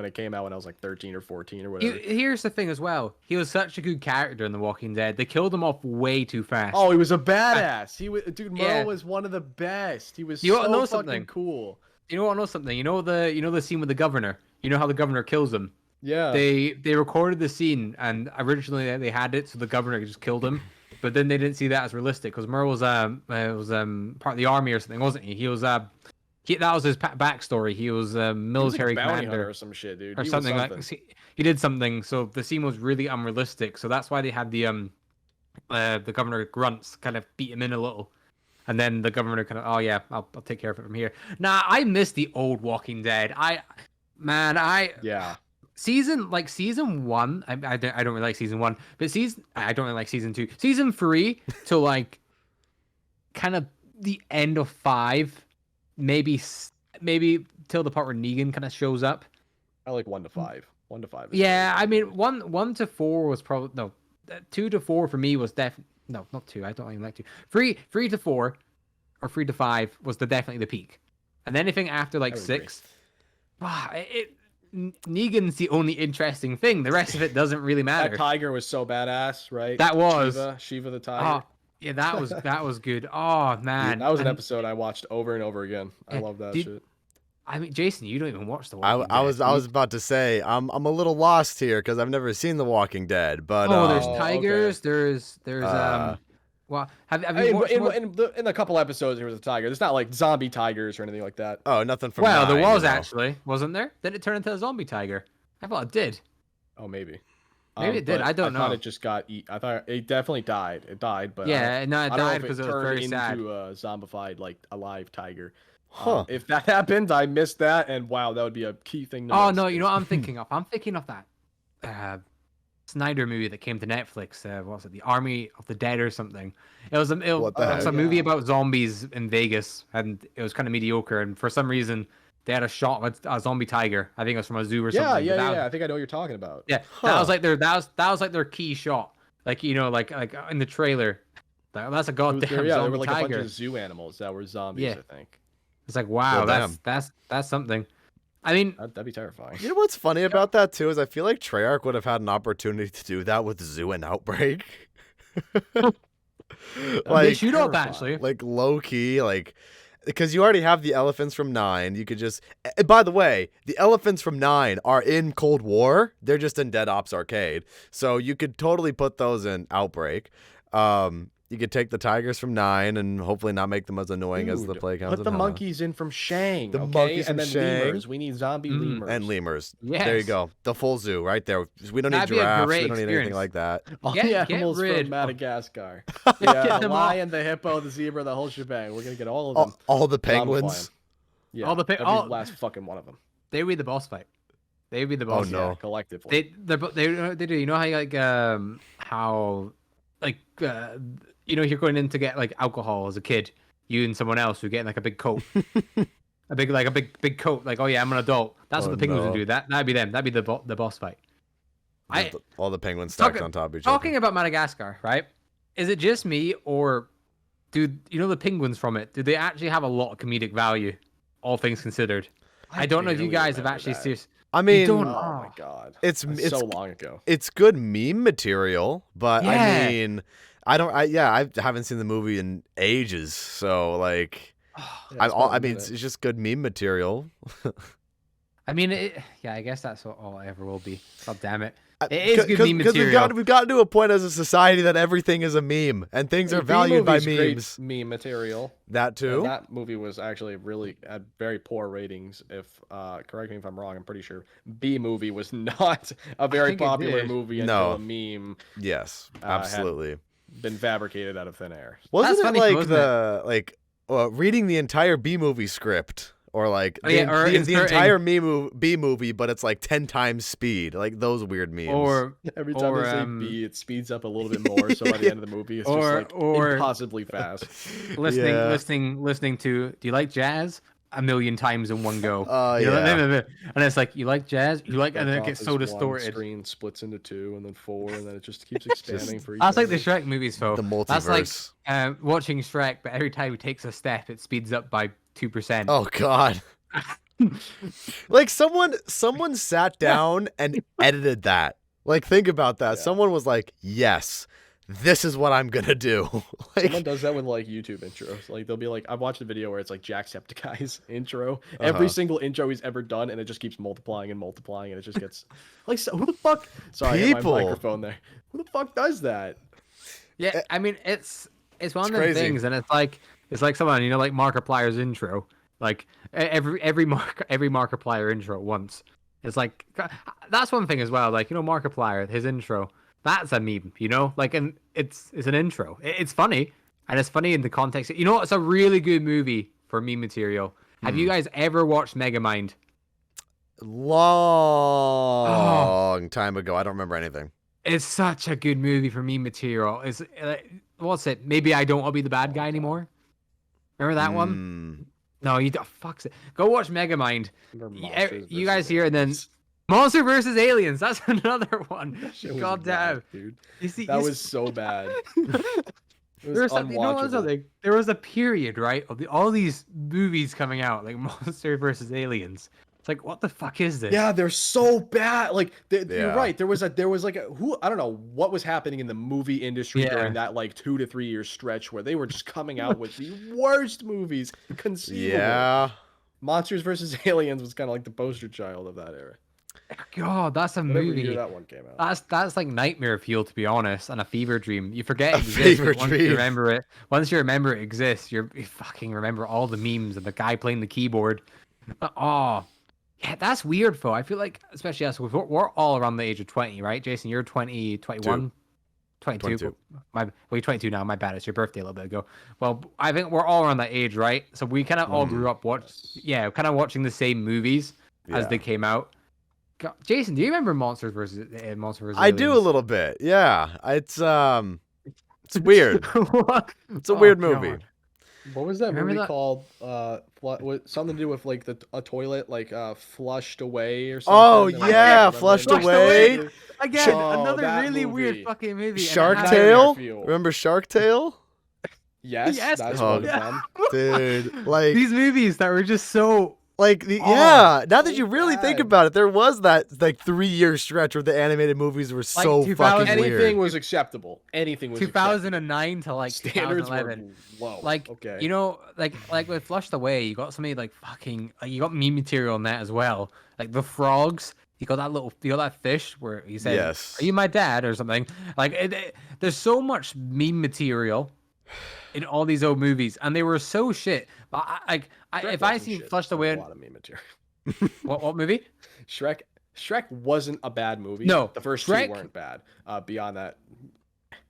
it came out when I was like 13 or 14 or whatever. Here's the thing as well. He was such a good character in The Walking Dead. They killed him off way too fast. Oh, he was a badass. Dude, Merle Yeah. was one of the best. He was You wanna so know fucking something? cool. You know what? I know something. You know the scene with the governor. You know how the governor kills him. Yeah. They recorded the scene, and originally they had it so the governor just killed him, but then they didn't see that as realistic because Merle was part of the army or something, wasn't he? He was that was his backstory. He was a military he was like a bounty hunter commander or some shit, dude. or He was something like. He did something, so the scene was really unrealistic. So that's why they had the governor grunts kind of beat him in a little. And then the governor kind of, oh yeah, I'll take care of it from here. Nah, I miss the old Walking Dead. Yeah. Season 1, I don't really like season 1, but I don't really like season 2. Season 3 to like kind of the end of 5, maybe till the part where Negan kind of shows up. I like 1 to 5. 1 to 5. Is Yeah, great. I mean 1 to 4 was probably no, 2 to 4 for me was definitely no, not 2. I don't even like 2. 3 to 4 or 3 to 5 was definitely the peak, and anything after like I would agree. 6, Negan's the only interesting thing. The rest of it doesn't really matter. That tiger was so badass, right? That was Shiva the tiger. Oh, yeah, that was good. Oh man, Dude, that was an And, episode I watched over and over again. I love that shit. I mean, Jason, you don't even watch The I Walking Dead. was about to say I'm a little lost here because I've never seen The Walking Dead, but there's Oh, tigers. okay. There's Well, have you watched In a couple episodes, there was a tiger. There's not like zombie tigers or anything like that. oh, nothing from Well, there 9, was you know. actually, wasn't there? Then it turned into a zombie tiger. I thought it did. Oh, maybe. Maybe it did. but I don't I thought know. it just got eat. I thought it definitely died. It died, but Yeah, no, it I don't know died if because it was turned very sad. into a zombified, like alive tiger. Huh. If that happened, I missed that, and wow, that would be a key thing. To Oh miss, no, you know what is- I'm thinking of? I'm thinking of that Snyder movie that came to Netflix. What was it? The Army of the Dead or something. It was What the a heck? movie Yeah. about zombies in Vegas, and it was kind of mediocre. And for some reason, they had a shot with a zombie tiger. I think it was from a zoo or Yeah, something. yeah, but that yeah. was- I think I know what you're talking about. Yeah, Huh. that was like their key shot. Like like in the trailer. That's a There was- goddamn there zombie were like a tiger. bunch of zoo animals that were zombies. Yeah. I think It's like wow, Well, that's something. I mean, that'd be terrifying. You know what's funny about that too is I feel like Treyarch would have had an opportunity to do that with Zoo and Outbreak. they like shoot up terrifying. actually. like low key, like because you already have the elephants from 9. You could just. By the way, the elephants from 9 are in Cold War. They're just in Dead Ops Arcade, so you could totally put those in Outbreak. You could take the tigers from 9 and hopefully not make them as annoying as the Dude, Plague Hounds. Put the monkeys in from Shang. The okay? monkeys and from then Shang. lemurs. We need zombie lemurs. and lemurs. There you Yes. go. The full zoo right there. We don't need That'd be a giraffes. We great don't need anything experience. like that. All Get- the get animals rid from of- Madagascar. Get Yeah, the them all. lion, the hippo, the zebra, the whole shebang. We're gonna get all of them. All the zombify penguins. 'em. Yeah, All the every all- last fucking one of them. They would be the boss fight. They would be the boss. no. Yeah, collectively. They do. You know how like how like you're going in to get like alcohol as a kid, you and someone else who get like a big coat, a big coat, like, oh yeah, I'm an adult. That's what the penguins would do. That'd be them. That'd be the boss fight. All the penguins stacked on top of each other. Talking about Madagascar, right? Is it just me, or do the penguins from it? Do they actually have a lot of comedic value, all things considered? I don't know if you guys have actually seen. I mean, oh my god, it's so long ago. It's good meme material, but I mean, I haven't seen the movie in ages, so like, I mean, it's just good meme material. I mean, I guess that's all it ever will be. God damn it. It is good meme material. Because we've gotten to a point as a society that everything is a meme, and things are valued by memes. Meme material. That too. That movie was actually really had very poor ratings. If correct me if I'm wrong, I'm pretty sure B movie was not a very popular movie until a meme. Yes, absolutely. Been fabricated out of thin air. Wasn't it like reading the entire B movie script? Or like the entire B movie, but it's like 10 times speed, like those weird memes. Or every time they say B, it speeds up a little bit more. So by the end of the movie, it's just like impossibly fast. Listening to, do you like jazz? A million times in one go. And it's like, you like jazz? You like, and then it gets so distorted. Screen splits into 2 and then 4, and then it just keeps expanding for each. That's like the Shrek movies, folks. The multiverse. That's like watching Shrek, but every time he takes a step, it speeds up by 2%. Oh god. Like someone sat down and edited that. Like, think about that. Yeah. Someone was like, yes, this is what I'm gonna do. Like, someone does that with like YouTube intros. Like, they'll be like, I've watched a video where it's like Jacksepticeye's intro. Every single intro he's ever done, and it just keeps multiplying and multiplying, and it just gets like, so, who the fuck? Sorry, I hit my microphone there. Who the fuck does that? Yeah, I mean, it's one of the things, and it's like someone, like Markiplier's intro. Like every Markiplier intro once. It's like, that's one thing as well. Like, Markiplier, his intro. That's a meme, like, and it's an intro. It's funny, and it's funny in the context. It's a really good movie for meme material. Have you guys ever watched Megamind? Long time ago. I don't remember anything. It's such a good movie for meme material. It's what's it? Maybe I don't want to be the bad guy anymore. Remember that one? No, you don't. Fuck's it. Go watch Megamind. You guys hear, and then Monster vs. Aliens. That's another one. God damn, dude. That was so bad. It was unwatchable. There was a period, right, of all these movies coming out, like Monster vs. Aliens. It's like, what the fuck is this? Yeah, they're so bad. Like, you're right. There was like a I don't know what was happening in the movie industry during that like 2 to 3 year stretch where they were just coming out with the worst movies conceivable. Yeah. Monsters vs. Aliens was kind of like the poster child of that era. God, that's a movie. That one came out. That's like nightmare fuel, to be honest, and a fever dream. You forget it exists once you remember it. Once you remember it exists, you fucking remember all the memes and the guy playing the keyboard. Yeah, that's weird, though. I feel like, especially us, we're all around the age of 20, right? Jason, you're 20, 21? 22. Well, you're 22 now. My bad. It's your birthday a little bit ago. Well, I think we're all around that age, right? So we kind of all grew up kind of watching the same movies as they came out. God, Jason, do you remember Monsters vs. Aliens? I do a little bit. Yeah, it's weird. It's a weird movie. God. What was that movie called? Something to do with like a toilet, like flushed away or something. Oh yeah, flushed away. Again, another really weird fucking movie. Shark Tale. Remember Shark Tale? Yes. That's one of them. Dude, like these movies that were just so. Like now that you really think about it, there was that like 3-year stretch where the animated movies were so fucking weird. Anything was acceptable. Anything was 2009 to like standards 2011. Were low. Like like with Flushed Away, you got something like fucking you got meme material in that as well. Like the frogs. You got that fish where he said, yes. "Are you my dad?" or something. Like there's so much meme material in all these old movies, and they were so shit. But if I see Flushed Away, a lot of meme material. what movie? Shrek wasn't a bad movie. No, the first two weren't bad. Beyond that,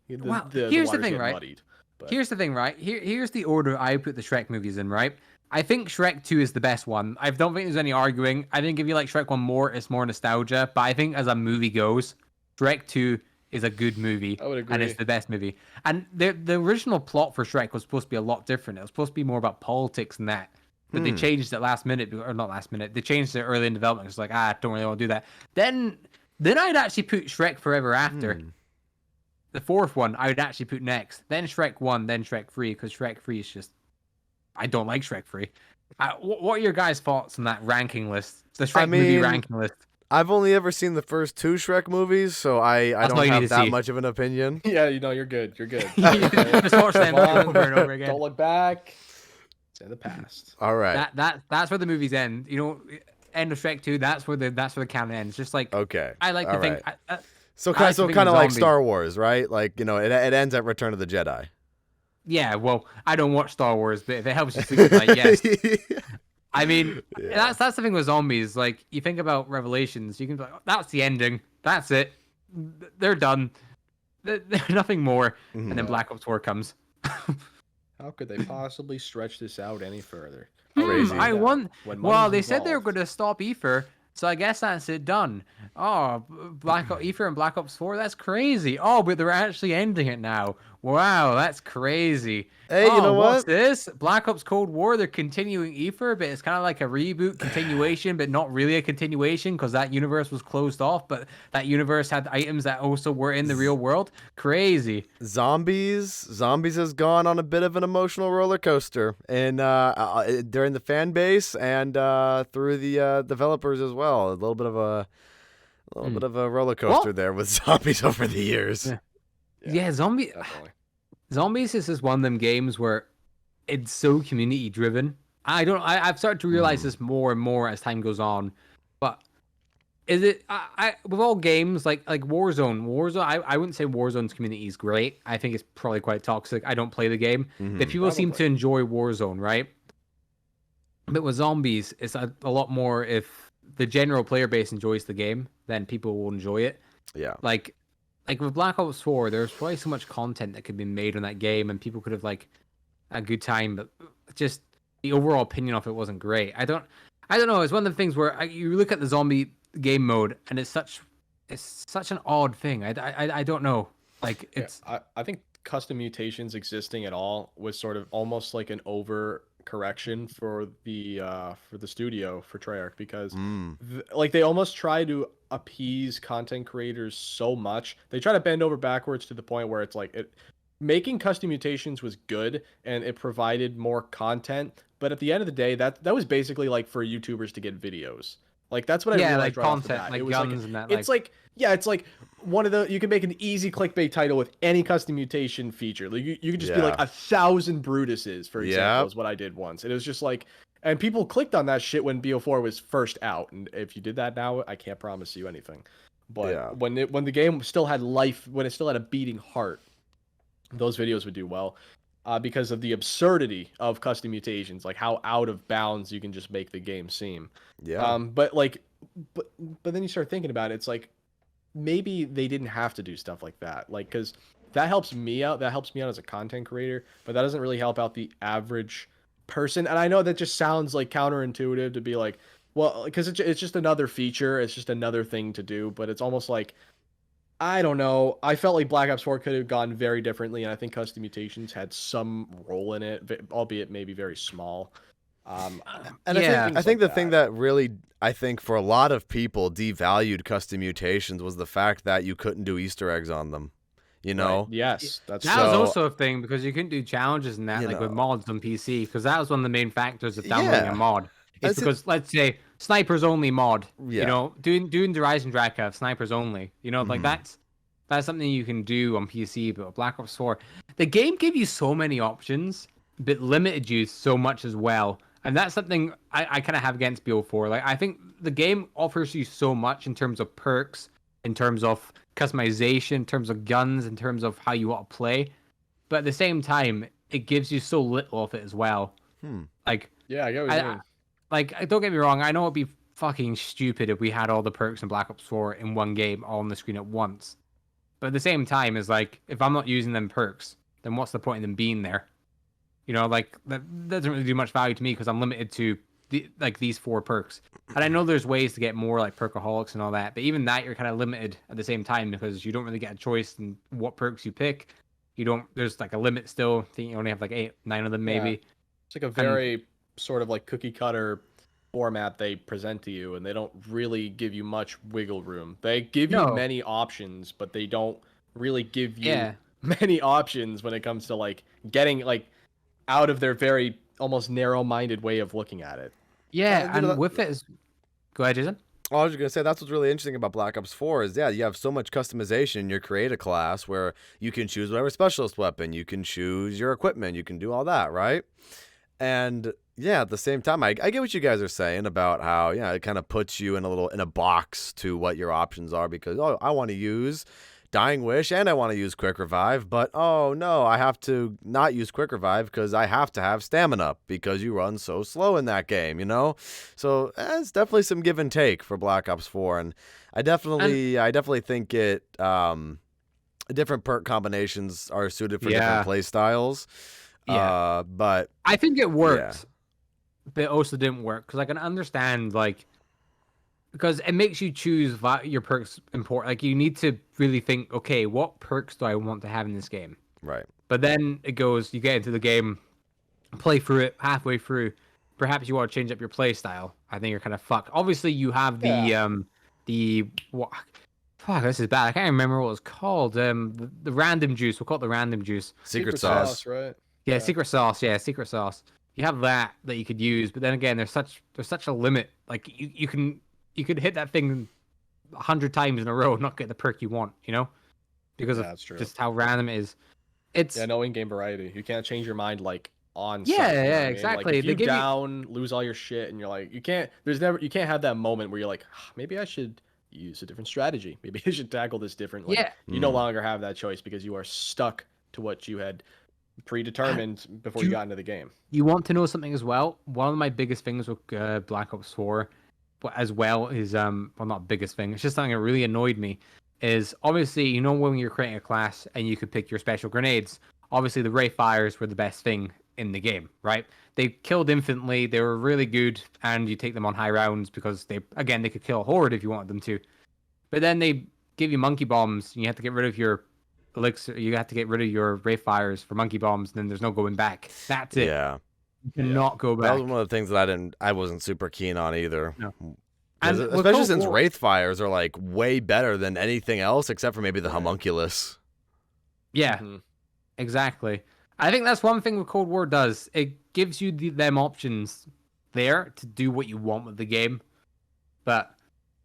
here's the thing, right? Muddied, here's the thing, right? Here's the order I put the Shrek movies in, right? I think Shrek 2 is the best one. I don't think there's any arguing. I think if you like Shrek 1 more, it's more nostalgia. But I think as a movie goes, Shrek 2 is a good movie. I would agree. And it's the best movie. And the original plot for Shrek was supposed to be a lot different. It was supposed to be more about politics and that. But they changed it last minute, or not last minute. They changed it early in development. It's like, I don't really want to do that. Then I'd actually put Shrek Forever After. The fourth one, I would actually put next. Then Shrek 1, then Shrek 3, because Shrek 3 is just... I don't like Shrek 3. What are your guys' thoughts on that ranking list? The Shrek movie ranking list. I've only ever seen the first 2 Shrek movies, so I don't have that much of an opinion. Yeah, you're good. You're good. Just watch them over and over again. Don't look back. It's in the past. All right. That's where the movies end. You know, end of Shrek 2. That's where the canon ends. Just like okay. I like to think. So kind of like Star Wars, right? Like, you know, it ends at Return of the Jedi. Yeah, well, I don't watch Star Wars, but if it helps you sleep at night, yes. I mean, that's the thing with zombies. Like, you think about Revelations, you can be like, oh, that's the ending. That's it. They're done. Nothing more. And then Black Ops 4 comes. How could they possibly stretch this out any further? Crazy. Well, they said they were going to stop Ether, so I guess that's it done. Oh, Ether and Black Ops 4, that's crazy. Oh, but they're actually ending it now. Wow, that's crazy. Hey, you know what's what? this? Black Ops Cold War, they're continuing Ether, but it's kind of like a reboot continuation, but not really a continuation because that universe was closed off, but that universe had items that also were in the real world. Crazy. Zombies has gone on a bit of an emotional roller coaster, and during the fan base and through the developers as well. A little bit of a roller coaster there with zombies over the years. Yeah, Zombies is just one of them games where it's so community driven. I've started to realize this more and more as time goes on. But is it with all games like Warzone, I wouldn't say Warzone's community is great. I think it's probably quite toxic. I don't play the game. But people seem to enjoy Warzone, right? But with zombies, it's a lot more if the general player base enjoys the game, then people will enjoy it. Yeah. Like with Black Ops 4, there's probably so much content that could be made on that game, and people could have like a good time. But just the overall opinion of it wasn't great. I don't know. It's one of the things where you look at the zombie game mode, and it's such an odd thing. I don't know. Like it's. Yeah, I think custom mutations existing at all was sort of almost like an overcorrection for the studio for Treyarch because like they almost try to appease content creators so much. They try to bend over backwards to the point where it's like making custom mutations was good and it provided more content, but at the end of the day that was basically like for YouTubers to get videos. Like that's what I realized like right off the content, bat. like it was guns like, and that. It's like one of the you can make an easy clickbait title with any custom mutation feature. Like you could just be like 1,000 Brutuses, for example, is what I did once. And it was just like, and people clicked on that shit when BO4 was first out. And if you did that now, I can't promise you anything. But when the game still had life, when it still had a beating heart, those videos would do well. Because of the absurdity of custom mutations, like how out of bounds you can just make the game seem. Yeah. But then you start thinking about it, it's like maybe they didn't have to do stuff like that. Like, because that helps me out. That helps me out as a content creator, but that doesn't really help out the average person. And I know that just sounds like counterintuitive to be like, well, because it's just another feature. It's just another thing to do. But it's almost like, I don't know. I felt like Black Ops 4 could have gone very differently, and I think custom mutations had some role in it, albeit maybe very small. I think the thing that really, I think for a lot of people devalued custom mutations was the fact that you couldn't do Easter eggs on them. You know? Right. Yes, that was also a thing because you couldn't do challenges and that, like with mods on PC, because that was one of the main factors of downloading a mod. It's because let's say snipers only mod. You know, doing the Rise and Dracov snipers only. You know, like that's something you can do on PC. But with Black Ops 4, the game gave you so many options, but limited you so much as well. And that's something I kind of have against BO4. Like, I think the game offers you so much in terms of perks, in terms of customization, in terms of guns, in terms of how you want to play. But at the same time, it gives you so little of it as well. Like, yeah, I get what you mean. Like, don't get me wrong. I know it'd be fucking stupid if we had all the perks in Black Ops 4 in one game all on the screen at once. But at the same time, it's like, if I'm not using them perks, then what's the point in them being there? You know, like, that doesn't really do much value to me because I'm limited to these 4 perks. And I know there's ways to get more like perkaholics and all that, but even that you're kind of limited at the same time because you don't really get a choice in what perks you pick. You don't. There's like a limit still. I think you only have like 8, 9 of them maybe. Yeah. It's like a very sort of like cookie cutter format they present to you, and they don't really give you much wiggle room. They give you many options, but they don't really give you many options when it comes to like getting like out of their very almost narrow-minded way of looking at it. Yeah, and with it, go ahead, Jason. Oh, I was just going to say, that's what's really interesting about Black Ops 4 is, you have so much customization in your create a class where you can choose whatever specialist weapon, you can choose your equipment, you can do all that, right? And at the same time, I get what you guys are saying about how, it kind of puts you in a box to what your options are because, I want to use Dying Wish and I want to use Quick Revive, but oh no, I have to not use Quick Revive because I have to have stamina because you run so slow in that game, So it's definitely some give and take for Black Ops 4, and I definitely think different perk combinations are suited for different play styles. Yeah, but I think it worked, but it also didn't work because I can understand because it makes you choose your perks important. Like you need to really think, okay, what perks do I want to have in this game? Right. But then it goes, you get into the game, play through it halfway through. Perhaps you want to change up your play style. I think you're kind of fucked. Obviously, you have fuck, this is bad. I can't remember what it was called. The random juice. We'll call it the random juice. Secret sauce, right? Yeah, secret sauce. Yeah, secret sauce. You have that you could use, but then again, there's such a limit. Like you could hit that thing 100 times in a row and not get the perk you want, because of just how random it is. It's no in-game variety. You can't change your mind on site, exactly. Like, if you lose all your shit and you're like, you can't have that moment where you're like, maybe I should use a different strategy. Maybe I should tackle this differently. You no longer have that choice because you are stuck to what you had predetermined before you got into the game. You want to know something as well? One of my biggest things with Black Ops 4 as well is not biggest thing, it's just something that really annoyed me, is obviously when you're creating a class and you could pick your special grenades, obviously the ray fires were the best thing in the game, right? They killed infinitely, they were really good, and you take them on high rounds because they could kill a horde if you wanted them to. But then they give you monkey bombs and you have to get rid of your elixir, you have to get rid of your ray fires for monkey bombs, and then there's no going back. That's it. You cannot go back. That was one of the things that I wasn't super keen on either. No. And especially since Wraith Fires are like way better than anything else except for maybe the homunculus. Yeah, exactly. I think that's one thing what Cold War does. It gives you them options there to do what you want with the game. But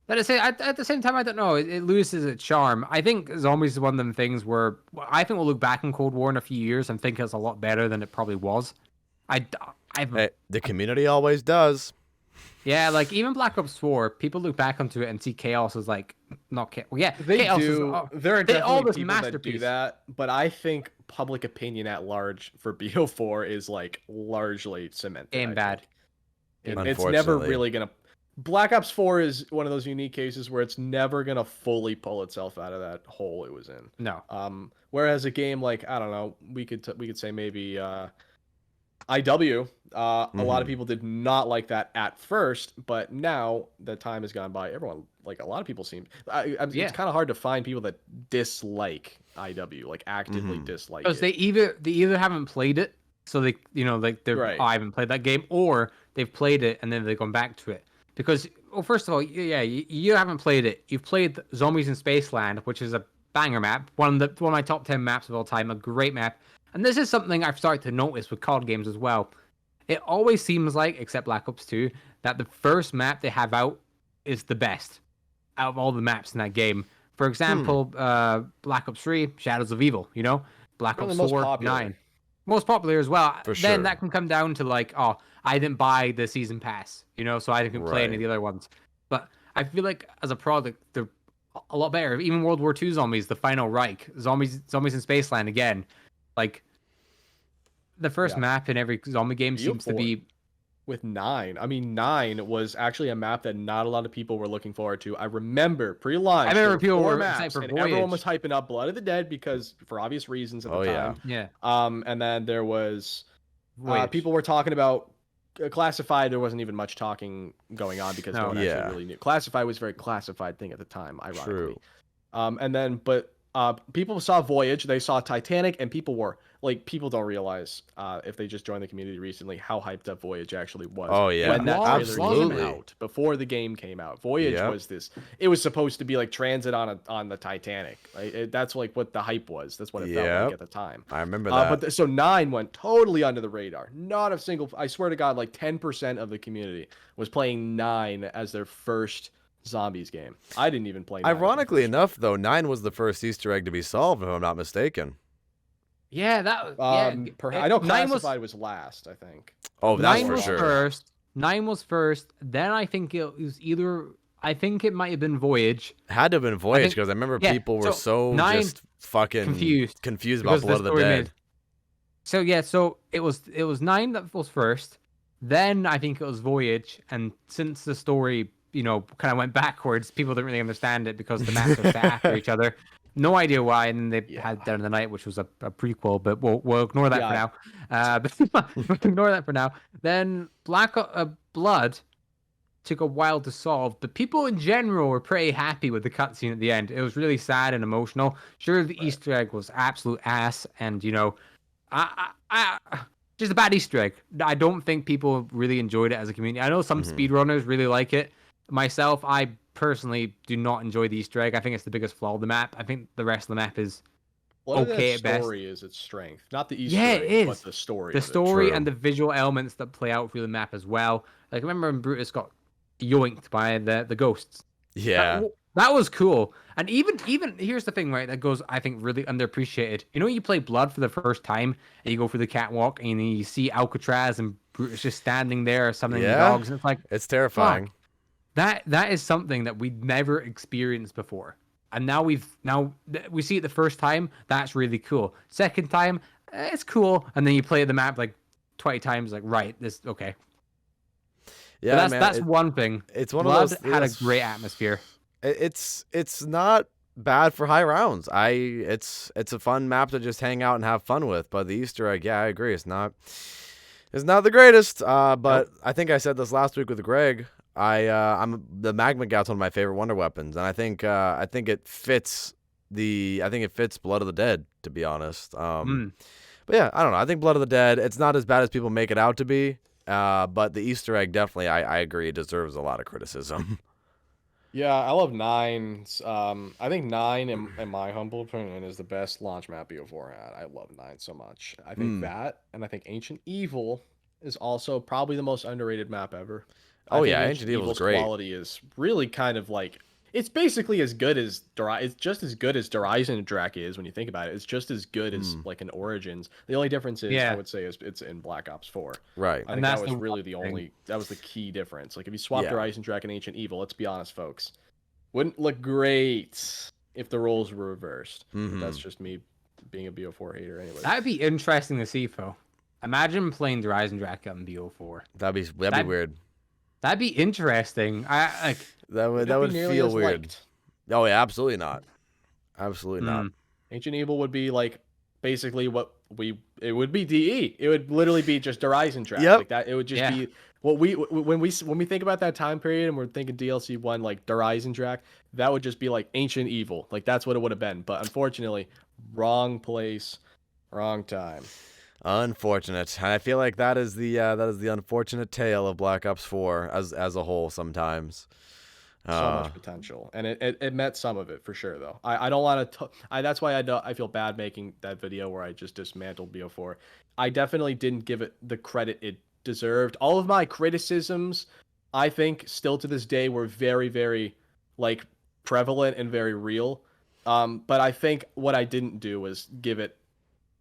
at the same time, I don't know. It loses its charm. I think Zombies is one of them things where I think we'll look back on Cold War in a few years and think it's a lot better than it probably was. The community always does. Yeah, like even Black Ops 4, people look back onto it and see Chaos as like not Chaos. Well, yeah, they Chaos do. There are definitely people that do that, but I think public opinion at large for BO4 is like largely cemented. And bad. It's never really gonna. Black Ops 4 is one of those unique cases where it's never gonna fully pull itself out of that hole it was in. No. Whereas a game like, I don't know, we could say maybe IW. A lot of people did not like that at first, but now that time has gone by, everyone, like a lot of people seem. It's kind of hard to find people that dislike IW, like actively dislike it. Because they either haven't played it, so they I haven't played that game, or they've played it and then they've gone back to it. Because, well, first of all, you haven't played it. You've played Zombies in Spaceland, which is a banger map, one of my top 10 maps of all time, a great map. And this is something I've started to notice with COD games as well. It always seems like, except Black Ops 2, that the first map they have out is the best out of all the maps in that game. For example, Black Ops 3, Shadows of Evil, Black Ops 4, 9. Most popular as well. For then sure. that can come down to like, I didn't buy the season pass, so I didn't play any of the other ones. But I feel like as a product, they're a lot better. Even World War II Zombies, the Final Reich, Zombies in Spaceland again. Like, the first map in every zombie game seems to be... With 9. I mean, 9 was actually a map that not a lot of people were looking forward to. I remember pre-launch. I remember people were maps, and everyone was hyping up Blood of the Dead because, for obvious reasons at the time. Yeah. And then there was... people were talking about Classified, there wasn't even much talking going on because no one actually really knew. Classified was a very classified thing at the time, ironically. True. And then, but people saw Voyage, they saw Titanic, and people were like, people don't realize if they just joined the community recently how hyped up Voyage actually was. Oh yeah, when that trailer absolutely. came out, before the game came out, Voyage was this. It was supposed to be like transit on the Titanic. That's like what the hype was. That's what it felt like at the time. I remember that. But so 9 went totally under the radar. Not a single. I swear to God, like 10% of the community was playing 9 as their first zombies game. I didn't even play 9. Ironically enough, though, 9 was the first Easter egg to be solved, if I'm not mistaken. Yeah, that. I know Classified was last. I think. Oh, that's 9 for was sure. First. 9 was first. Then I think it was either. I think it might have been Voyage. Had to have been Voyage because I remember people were so just fucking confused about Blood of the Dead. So yeah, so it was 9 that was first. Then I think it was Voyage, and since the story, kind of went backwards, people didn't really understand it because the maps are set after each other. No idea why, and then they had Dead of the Night, which was a prequel, but we'll ignore that for now. But ignore that for now. Then Blood took a while to solve, but people in general were pretty happy with the cutscene at the end. It was really sad and emotional. Sure, the Easter egg was absolute ass, and just a bad Easter egg. I don't think people really enjoyed it as a community. I know some speedrunners really like it. Myself, I personally do not enjoy the Easter egg. I think it's the biggest flaw of the map. I think the rest of the map is okay at best. The story is its strength, not the Easter egg, but the story. The story and the visual elements that play out through the map as well. Like, remember when Brutus got yoinked by the ghosts? Yeah. That was cool. And even here's the thing, right? That goes, I think, really underappreciated. You play Blood for the first time, and you go through the catwalk, and you see Alcatraz and Brutus just standing there, summoning the dogs, and it's like, it's terrifying. Fuck. That is something that we'd never experienced before, and now we see it the first time. That's really cool. Second time, it's cool, and then you play the map like 20 times. Like, right, this okay. Yeah, that's one thing. It's one Blood of those. Had a great atmosphere. It's not bad for high rounds. It's a fun map to just hang out and have fun with. But the Easter egg, yeah, I agree. It's not the greatest. But I think I said this last week with Greg. The Magma Gout's one of my favorite wonder weapons, and I think it fits Blood of the Dead, to be honest. But yeah, I don't know. I think Blood of the Dead, it's not as bad as people make it out to be. But the Easter egg definitely, I agree, deserves a lot of criticism. Yeah, I love 9. I think 9, in my humble opinion, is the best launch map BO4 had. I love 9 so much. I think that, and I think Ancient Evil is also probably the most underrated map ever. Ancient Evil's great. Quality is really kind of like, it's basically as good as it's just as good as Horizon Drac is when you think about it. It's just as good as like an Origins. The only difference is I would say is it's in Black Ops 4. Right. I think that was really that was the key difference. Like if you swapped Horizon Drac and Ancient Evil, let's be honest, folks, wouldn't look great if the roles were reversed. That's just me being a BO4 hater anyway. That'd be interesting to see, though. Imagine playing Horizon Drac on BO4. That'd be weird. That'd be interesting. That would feel weird. Liked. Oh yeah, absolutely not. Absolutely not. Ancient Evil would be like basically it would be DE. It would literally be just Horizon Drac. Like that. It would just be what when we think about that time period and we're thinking DLC 1 like Horizon Drac, that would just be like Ancient Evil. Like that's what it would have been. But unfortunately, wrong place, wrong time. Unfortunate. And I feel like that is the unfortunate tale of Black Ops 4 as a whole sometimes. So much potential, and it met some of it for sure. Though I don't want to. That's why I feel bad making that video where I just dismantled BO4. I definitely didn't give it the credit it deserved. All of my criticisms, I think, still to this day were very, very like prevalent and very real. But I think what I didn't do was give it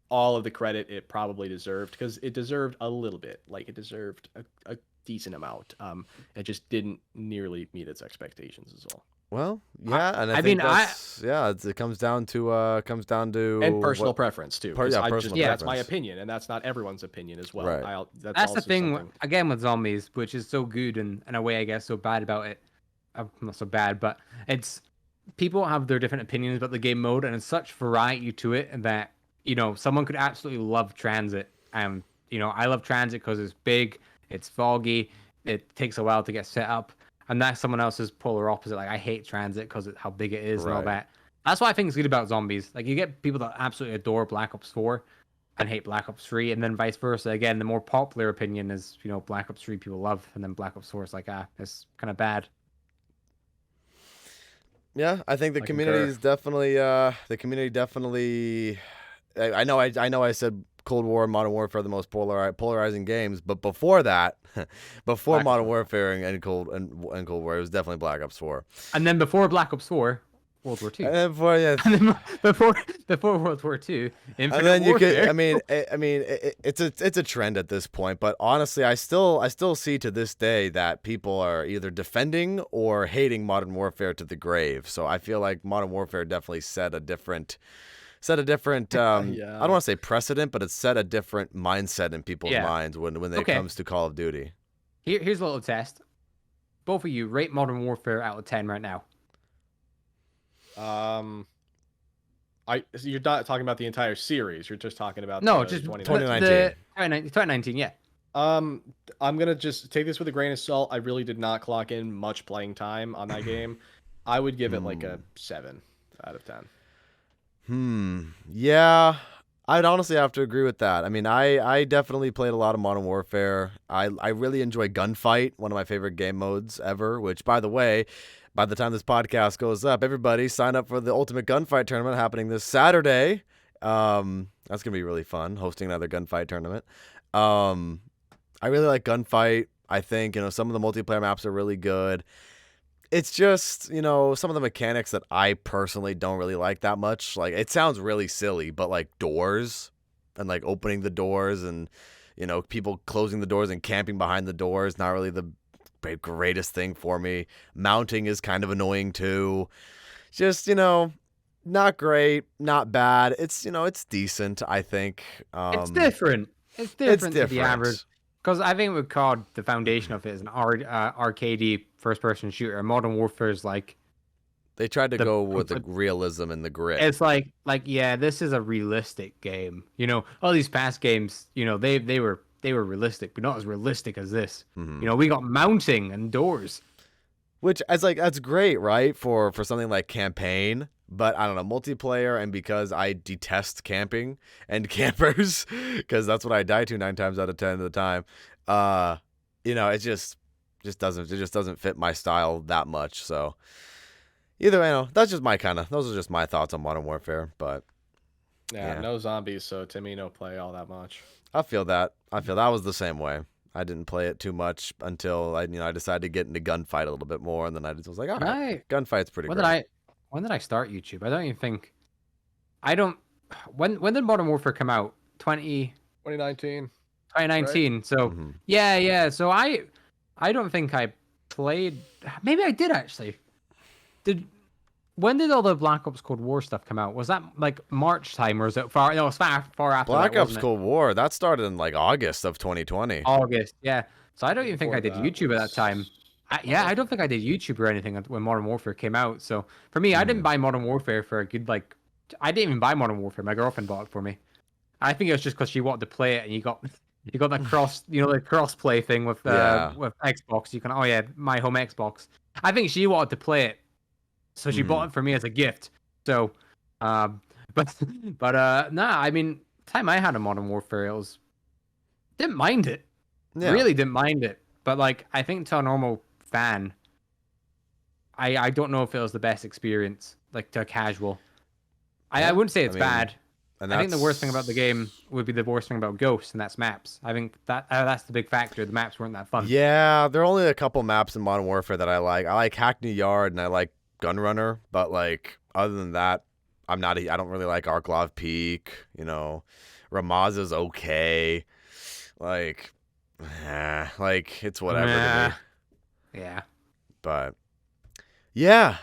all of the credit it probably deserved, because it deserved a little bit. Like it deserved a decent amount. It just didn't nearly meet its expectations as well. Well, yeah, and I think it comes down to and personal preference too. That's my opinion, and that's not everyone's opinion as well. Right. That's the thing again with zombies, which is so good and in a way I guess so bad about it. Not so bad, but it's people have their different opinions about the game mode, and it's such variety to it that someone could absolutely love Transit. I love Transit because it's big, It's foggy. It takes a while to get set up. And that's someone else's polar opposite. Like, I hate transit because of how big it is and all that. That's what I think is good about zombies. Like, you get people that absolutely adore Black Ops 4 and hate Black Ops 3, and then vice versa. Again, the more popular opinion is, Black Ops 3 people love, and then Black Ops 4 is like, it's kind of bad. Yeah, I think the community is definitely I know I said Cold War and Modern Warfare are the most polarizing games, but before that, before Modern Warfare and Cold War, it was definitely Black Ops 4. And then before Black Ops 4, World War II. And then before, yeah. And then before World War II, Infinite and then Warfare. you could, it's a trend at this point, but honestly, I still see to this day that people are either defending or hating Modern Warfare to the grave. So I feel like Modern Warfare definitely set a different I don't want to say precedent, but it set a different mindset in people's minds when it comes to Call of Duty. Here's a little test. Both of you rate Modern Warfare out of 10 right now. So you're not talking about the entire series. You're just talking about just 2019. 2019, yeah. I'm gonna just take this with a grain of salt. I really did not clock in much playing time on that game. I would give it like a 7 out of 10. Yeah, I'd honestly have to agree with that. I mean, I definitely played a lot of Modern Warfare. I really enjoy Gunfight, one of my favorite game modes ever, which, by the way, by the time this podcast goes up, everybody sign up for the Ultimate Gunfight Tournament happening this Saturday. That's going to be really fun, hosting another Gunfight tournament. I really like Gunfight. I think, some of the multiplayer maps are really good. It's just, some of the mechanics that I personally don't really like that much. Like, it sounds really silly, but like doors and like opening the doors and, people closing the doors and camping behind the doors, not really the greatest thing for me. Mounting is kind of annoying too. Just, not great, not bad. It's, it's decent, I think. It's different. It's different to the average. Because I think we've called the foundation of it as an arcadey first-person shooter. Modern Warfare is like... They tried to go with the realism and the grit. It's like, this is a realistic game. All these past games, they were realistic, but not as realistic as this. Mm-hmm. We got mounting and doors. Which, that's great, right? For something like campaign. But I don't know, multiplayer, and because I detest camping and campers, because that's what I die to 9 times out of 10 of the time. It just doesn't fit my style that much. So either way, those are just my thoughts on Modern Warfare. But yeah, no zombies, so Timmy no play all that much. I feel that was the same way. I didn't play it too much until I decided to get into Gunfight a little bit more, and then I just was like, all right, Gunfight's pretty great. When did I start YouTube? I don't even think. When did Modern Warfare come out? 2019. 2019. Right? So yeah. So I don't think I played. Maybe I did actually. When did all the Black Ops Cold War stuff come out? Was that like March time, or was it far? No, it was far after. Black Ops Cold War that started in like August of 2020. August, yeah. So I don't even think I did YouTube at that time. I don't think I did YouTube or anything when Modern Warfare came out. So for me, I didn't buy Modern Warfare for a good I didn't even buy Modern Warfare. My girlfriend bought it for me. I think it was just because she wanted to play it, and you got that cross, the cross play thing with Xbox. You can my home Xbox. I think she wanted to play it, so she bought it for me as a gift. So, I mean, the time I had a Modern Warfare, didn't mind it. Yeah. Really didn't mind it. But I think to a normal fan, I don't know if it was the best experience, to a casual. I wouldn't say it's bad. I think the worst thing about the game would be the worst thing about Ghosts, and that's maps. I think that's the big factor. The maps weren't that fun. Yeah, there are only a couple maps in Modern Warfare that I like. I like Hackney Yard and I like Gunrunner, but other than that, I don't really like Arklov Peak. Ramaz is okay. It's whatever to me. Yeah. But yeah,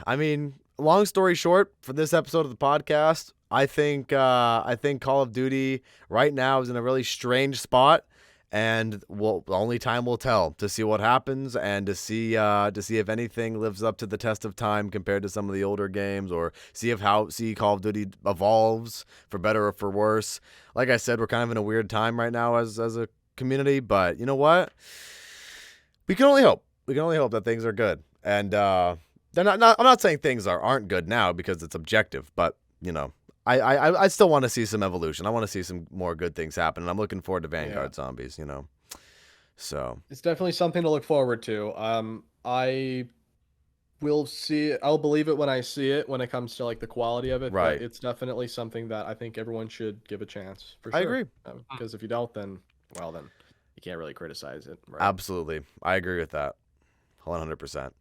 long story short, for this episode of the podcast, I think Call of Duty right now is in a really strange spot, and only time will tell to see what happens and to see if anything lives up to the test of time compared to some of the older games, or see Call of Duty evolves for better or for worse. Like I said, we're kind of in a weird time right now as a community, but you know what? We can only hope. We can only hope that things are good. And they're not I'm not saying things aren't good now because it's objective, but you know, I still want to see some evolution. I want to see some more good things happen, and I'm looking forward to Vanguard Zombies, you know. So it's definitely something to look forward to. I will see it. I'll believe it when I see it when it comes to like the quality of it. Right. But it's definitely something that I think everyone should give a chance for sure. I agree. Because if you don't, then you can't really criticize it. Right? Absolutely. I agree with that. 100%.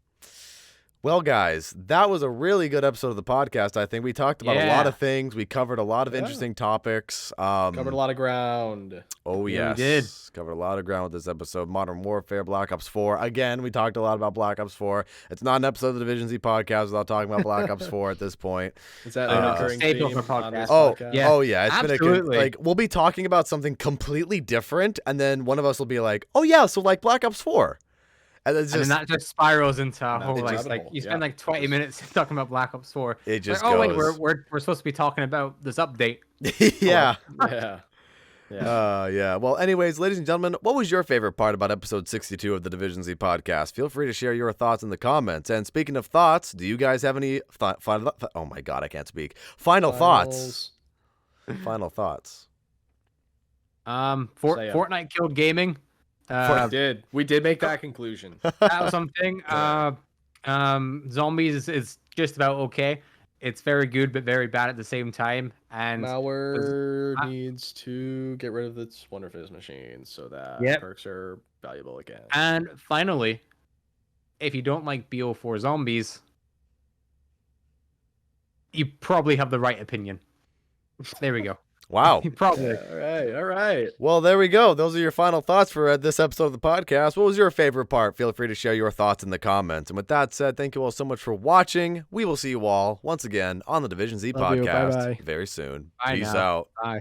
Well, guys, that was a really good episode of the podcast. I think we talked about a lot of things. We covered a lot of interesting topics. Covered a lot of ground. Oh, Yeah, yes. we did. Covered a lot of ground with this episode. Modern Warfare, Black Ops 4. Again, we talked a lot about Black Ops 4. It's not an episode of the Division Z podcast without talking about Black Ops 4 at this point. Is that a recurring staple theme for on this Oh, podcast? yeah. oh yeah. It's Absolutely. been like we'll be talking about something completely different, and then one of us will be like, "Oh yeah, so like Black Ops 4." And it's just And then that just spirals into a whole just- like you spend like 20 minutes talking about Black Ops 4. it just Like, oh wait, goes. we're supposed to be talking about this update. Yeah. Yeah. Yeah. Well, anyways, ladies and gentlemen, what was your favorite part about episode 62 of the Division Z podcast? Feel free to share your thoughts in the comments. And speaking of thoughts, do you guys have any oh my god, I can't speak. Final thoughts. Final thoughts. Fortnite killed gaming. We did make that conclusion. That was something. Zombies is just about okay. It's very good but very bad at the same time. And Malware needs to get rid of its Wonder Fizz machines so that perks are valuable again. And finally, if you don't like BO4 zombies, you probably have the right opinion. There we go. Wow. Probably. All right. Well, there we go. Those are your final thoughts for this episode of the podcast. What was your favorite part? Feel free to share your thoughts in the comments. And with that said, thank you all so much for watching. We will see you all once again on the Division Z Love you. podcast Bye-bye. very soon. Bye Peace now. out. Bye.